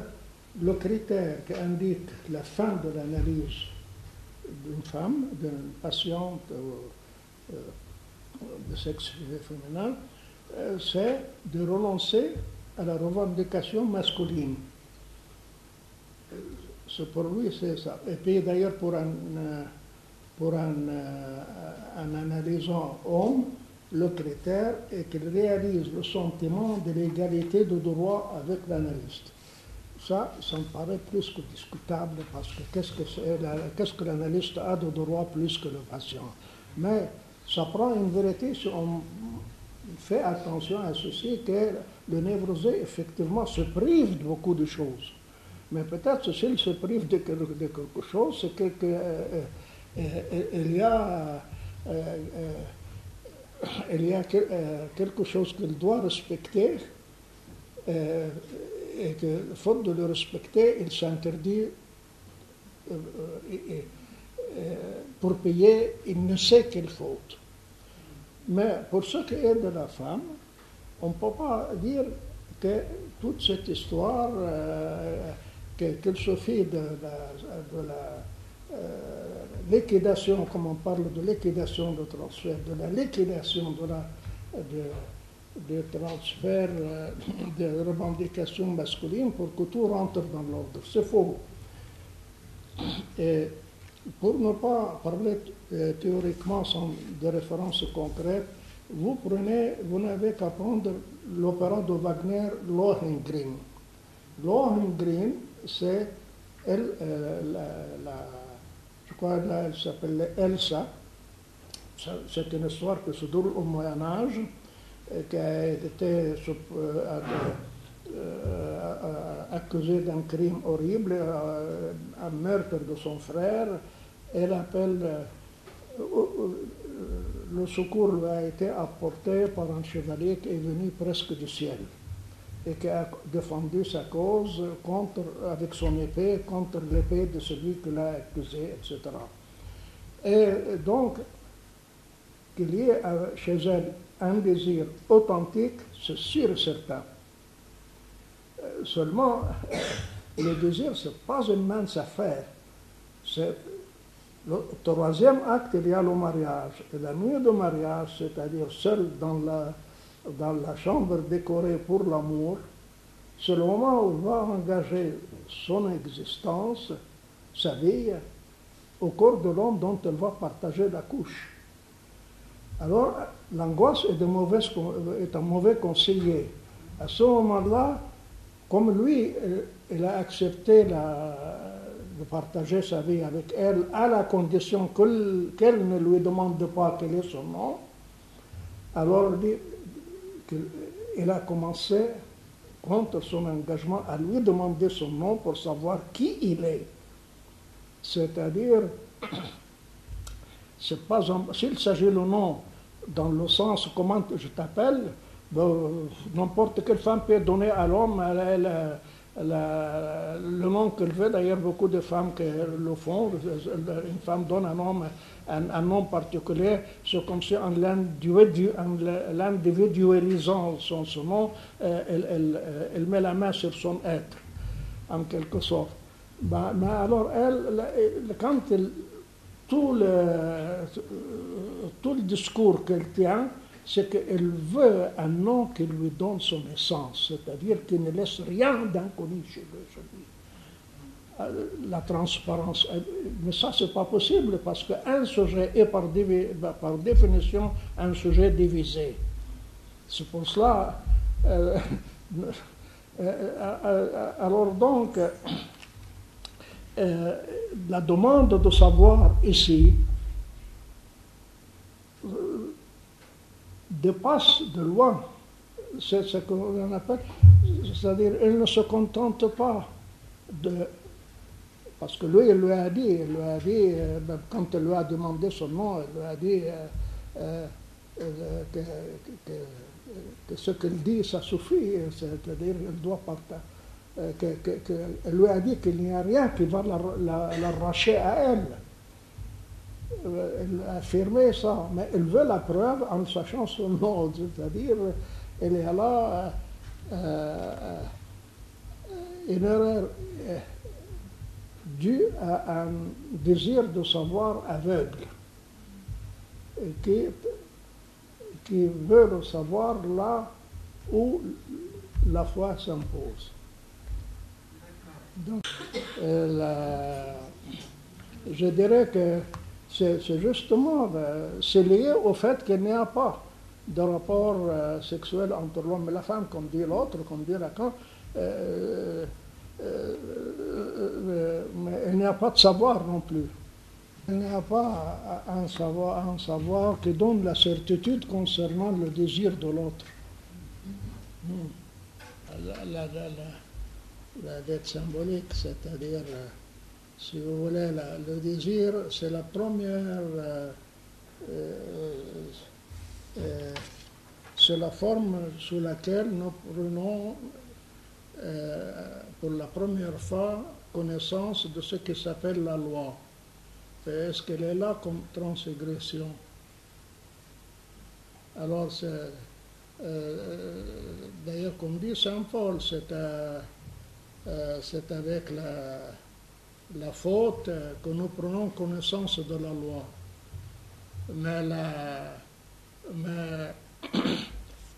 le critère qui indique la fin de l'analyse d'une femme, d'une patiente de sexe féminin, c'est de renoncer à la revendication masculine. Pour lui, c'est ça. Et puis d'ailleurs, pour un analysant homme, le critère est qu'il réalise le sentiment de l'égalité de droit avec l'analyste. Ça me paraît plus que discutable, parce que qu'est-ce que l'analyste a de droit plus que le patient? Mais ça prend une vérité si on fait attention à ceci, que le névrosé, effectivement, se prive de beaucoup de choses. Mais peut-être s'il se prive de quelque chose, c'est qu'il y a quelque chose qu'il doit respecter, et que, faute de le respecter, il s'interdit pour payer, il ne sait quelle faute. Mais pour ce qui est de la femme, on ne peut pas dire que toute cette histoire, qu'il suffit de la liquidation, comme on parle de liquidation de transfert, de la liquidation de transfert de revendications masculines pour que tout rentre dans l'ordre. C'est faux. Et pour ne pas parler théoriquement sans de références concrètes, vous n'avez qu'à prendre l'opéra de Wagner, Lohengrin. Lohengrin, c'est elle s'appelle Elsa. C'est une histoire qui se déroule au Moyen-Âge, qui a été accusée d'un crime horrible, un meurtre de son frère. Elle appelle, le secours lui a été apporté par un chevalier qui est venu presque du ciel et qui a défendu sa cause avec son épée contre l'épée de celui qui l'a accusé, etc. Et donc, qu'il y ait chez elle un désir authentique, c'est sûr et certain. Seulement, le désir, ce n'est pas une mince affaire. C'est le troisième acte, il y a le mariage. Et la nuit de mariage, c'est-à-dire seul dans la chambre décorée pour l'amour, c'est le moment où elle va engager son existence, sa vie, au corps de l'homme dont elle va partager la couche. Alors, l'angoisse est un mauvais conseiller. À ce moment-là, comme lui, il a accepté de partager sa vie avec elle, à la condition qu'elle ne lui demande pas quel est son nom, alors il a commencé, contre son engagement, à lui demander son nom pour savoir qui il est. C'est-à-dire, s'il s'agit le nom dans le sens comment je t'appelle, n'importe quelle femme peut donner à l'homme le nom qu'elle veut. D'ailleurs, beaucoup de femmes le font. Une femme donne un homme un nom particulier, c'est comme si en l'individualisant son nom, elle met la main sur son être, en quelque sorte. Mais alors, tout le discours qu'elle tient, c'est qu'elle veut un nom qui lui donne son essence, c'est-à-dire qu'il ne laisse rien d'inconnu chez lui. La transparence. Mais ça, c'est pas possible parce qu'un sujet est par définition un sujet divisé. C'est pour cela. Alors donc, la demande de savoir ici dépasse de loin. C'est ce qu'on appelle, c'est-à-dire, elle ne se contente pas de. Parce que lui, il lui a dit, quand elle lui a demandé son nom, elle lui a dit que ce qu'elle dit, ça suffit, c'est-à-dire qu'elle doit partager. Elle lui a dit qu'il n'y a rien qui va l'arracher à elle. Elle a affirmé ça, mais elle veut la preuve en sachant son nom, c'est-à-dire elle est là une erreur due à un désir de savoir aveugle, qui veut le savoir là où la foi s'impose. Donc, je dirais que c'est justement c'est lié au fait qu'il n'y a pas de rapport sexuel entre l'homme et la femme, comme dit l'autre, comme dit Lacan. Mais il n'y a pas de savoir non plus. Il n'y a pas un savoir qui donne la certitude concernant le désir de l'autre. La dette symbolique, c'est-à-dire, si vous voulez, le désir, c'est la première, c'est la forme sous laquelle nous prenons pour la première fois connaissance de ce qui s'appelle la loi. Est-ce qu'elle est là comme transgression? Alors, d'ailleurs, comme dit Saint Paul, c'est avec la faute que nous prenons connaissance de la loi. Mais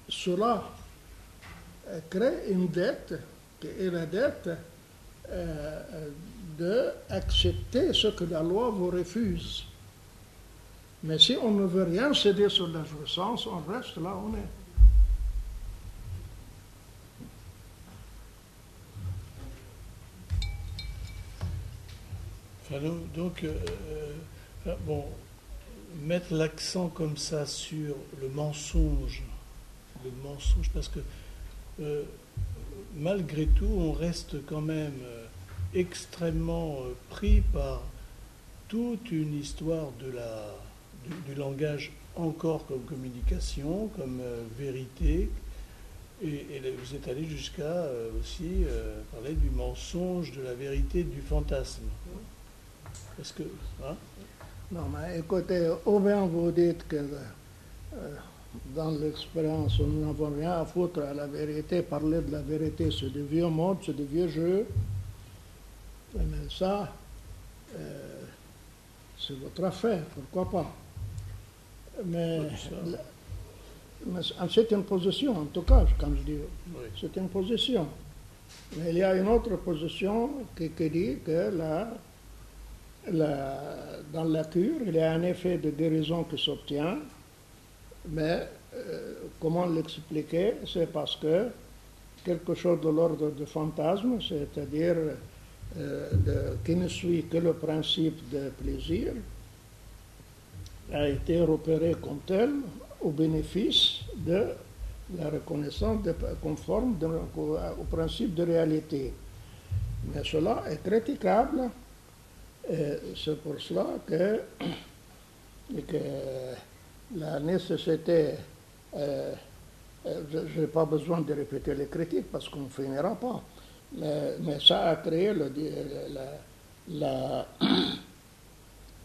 cela crée une dette, qui est la dette d'accepter ce que la loi vous refuse. Mais si on ne veut rien céder sur la jouissance, on reste là où on est. Enfin, donc bon, mettre l'accent comme ça sur le mensonge, parce que malgré tout, on reste quand même extrêmement pris par toute une histoire du langage encore comme communication, comme vérité, et vous êtes allé jusqu'à aussi parler du mensonge, de la vérité, du fantasme. Est-ce que... Hein? Non, mais écoutez, ou bien vous dites que dans l'expérience, nous n'avons rien à foutre à la vérité, parler de la vérité, c'est des vieux modes, c'est des vieux jeux. Mais ça, c'est votre affaire, pourquoi pas. Mais c'est une position, en tout cas, comme je dis, oui. C'est une position. Mais il y a une autre position qui dit que dans la cure, il y a un effet de guérison qui s'obtient, mais comment l'expliquer? C'est parce que quelque chose de l'ordre du fantasme, c'est-à-dire qui ne suit que le principe de plaisir, a été repéré comme tel au bénéfice de la reconnaissance conforme au principe de réalité. Mais cela est critiquable. C'est pour cela que la nécessité, je n'ai pas besoin de répéter les critiques parce qu'on ne finira pas, mais ça a créé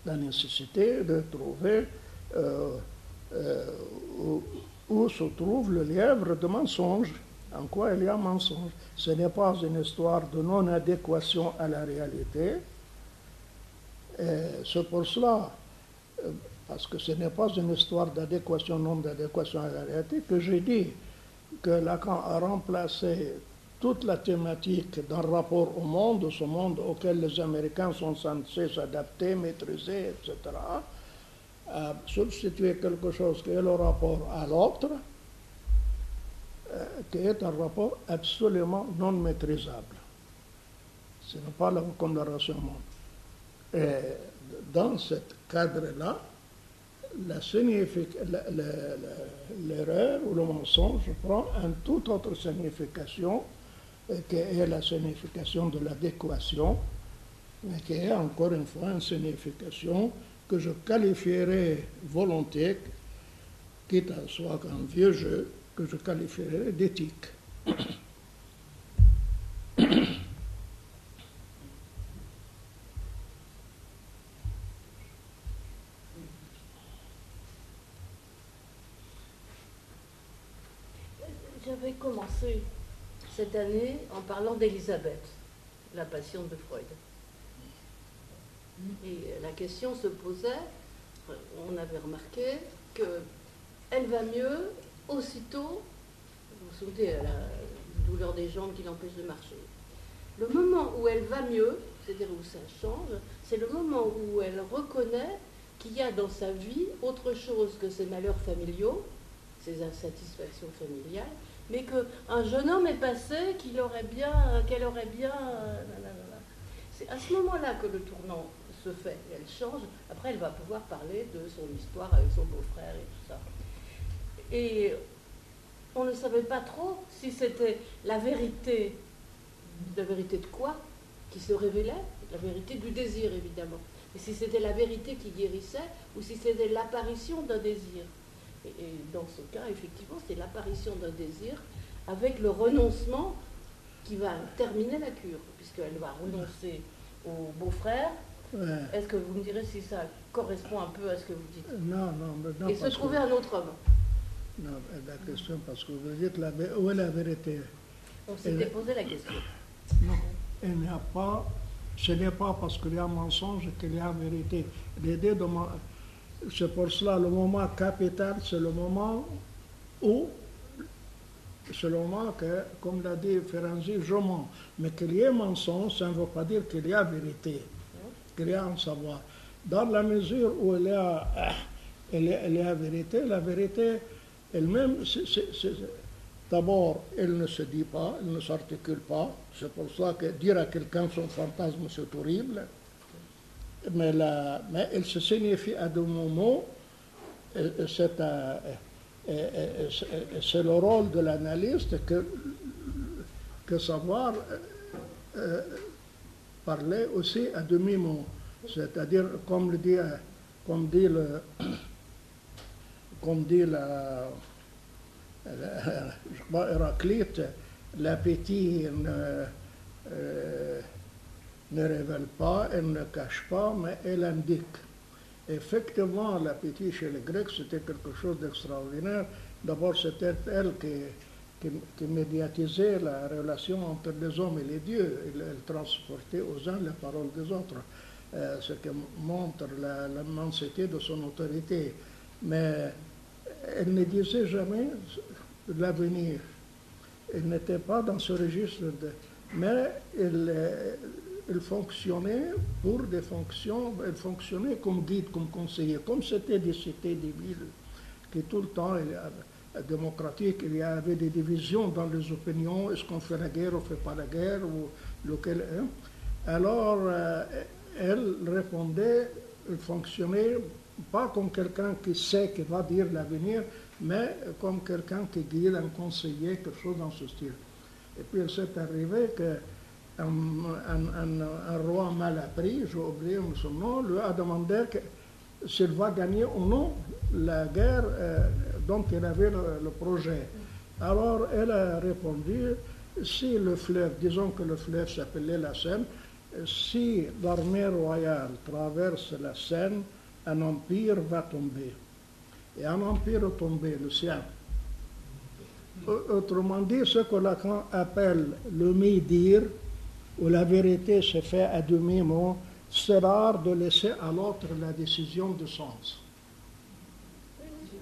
la nécessité de trouver où se trouve le lièvre de mensonge, en quoi il y a mensonge. Ce n'est pas une histoire de non-adéquation à la réalité. C'est pour cela, parce que ce n'est pas une histoire d'adéquation, non d'adéquation à la réalité, que j'ai dit que Lacan a remplacé toute la thématique d'un rapport au monde, ce monde auquel les Américains sont censés s'adapter, maîtriser, etc., à substituer quelque chose qui est le rapport à l'autre, qui est un rapport absolument non maîtrisable. Ce n'est pas la condamnation au monde. Et dans ce cadre-là, l'erreur ou le mensonge prend une toute autre signification, qui est la signification de l'adéquation, mais qui est encore une fois une signification que je qualifierais volontiers, quitte à soit un vieux jeu, que je qualifierais d'éthique. J'avais commencé cette année en parlant d'Elisabeth, la patiente de Freud. Et la question se posait, on avait remarqué qu'elle va mieux aussitôt, vous vous souvenez, elle a une douleur des jambes qui l'empêche de marcher. Le moment où elle va mieux, c'est-à-dire où ça change, c'est le moment où elle reconnaît qu'il y a dans sa vie autre chose que ses malheurs familiaux, ses insatisfactions familiales, mais qu'un jeune homme est passé qu'elle aurait bien... C'est à ce moment-là que le tournant se fait, et elle change. Après, elle va pouvoir parler de son histoire avec son beau-frère et tout ça. Et on ne savait pas trop si c'était la vérité de quoi qui se révélait, la vérité du désir, évidemment. Et si c'était la vérité qui guérissait, ou si c'était l'apparition d'un désir. Et dans ce cas, effectivement, c'est l'apparition d'un désir avec le renoncement qui va terminer la cure, puisqu'elle va renoncer au beau-frère. Ouais. Est-ce que vous me direz si ça correspond un peu à ce que vous dites? Non. Et se trouver un autre homme. Non, la question, parce que vous dites où est la vérité? On s'était posé la question. Non, il n'y a pas, ce n'est pas parce qu'il y a mensonge qu'il y a vérité. Les deux c'est pour cela le moment capital, c'est le moment où, c'est le moment que, comme l'a dit Ferenczi, je mens. Mais qu'il y ait mensonge, ça ne veut pas dire qu'il y a vérité, qu'il y a un savoir. Dans la mesure où il y a vérité, la vérité elle-même, d'abord, elle ne se dit pas, elle ne s'articule pas. C'est pour ça que dire à quelqu'un son fantasme, c'est horrible. Mais elle se signifie à des moments, c'est le rôle de l'analyste que savoir parler aussi à demi-mot. C'est-à-dire, comme dit je crois Héraclite, l'appétit ne révèle pas, elle ne cache pas, mais elle indique. Effectivement, l'appétit chez les Grecs, c'était quelque chose d'extraordinaire. D'abord, c'était elle qui médiatisait la relation entre les hommes et les dieux. Elle transportait aux uns les paroles des autres, ce qui montre l'immensité de son autorité. Mais elle ne disait jamais l'avenir. Elle n'était pas dans ce registre, mais elle fonctionnait pour des fonctions, elle fonctionnait comme guide, comme conseiller, comme c'était des cités, des villes, qui tout le temps, démocratique, il y avait des divisions dans les opinions, est-ce qu'on fait la guerre ou on ne fait pas la guerre, ou lequel. Alors, elle répondait, elle fonctionnait pas comme quelqu'un qui sait, qui va dire l'avenir, mais comme quelqu'un qui guide, un conseiller, quelque chose dans ce style. Et puis il s'est arrivé qu'un roi mal appris, j'ai oublié son nom, lui a demandé s'il va gagner ou non la guerre dont il avait le projet. Alors elle a répondu, si le fleuve, disons que le fleuve s'appelait la Seine, si l'armée royale traverse la Seine, un empire va tomber. Et un empire est tombé, le sien. Autrement dit, ce que Lacan appelle le mi-dire, où la vérité se fait à demi-mot, c'est rare de laisser à l'autre la décision de sens.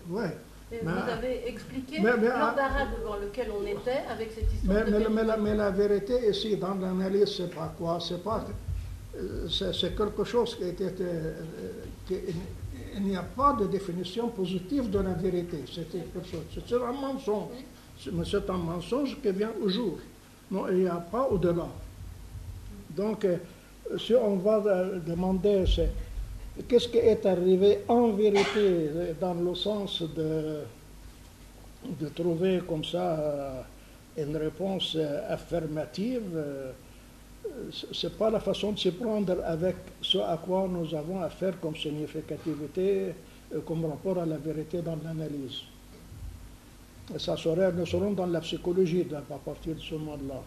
Ouais. Et Mais- vous avez expliqué mais- l'embarras devant lequel on était avec cette histoire de vérité. Mais la vérité ici, dans l'analyse, c'est pas quoi? C'est quelque chose il n'y a pas de définition positive de la vérité. C'est un mensonge. Mais c'est un mensonge qui vient au jour. Non, il n'y a pas au-delà. Donc, si on va demander qu'est-ce qui est arrivé en vérité, dans le sens de trouver comme ça une réponse affirmative, c'est pas la façon de s'y prendre avec ce à quoi nous avons affaire comme significativité, comme rapport à la vérité dans l'analyse. Ça serait, nous serons dans la psychologie à partir de ce moment-là.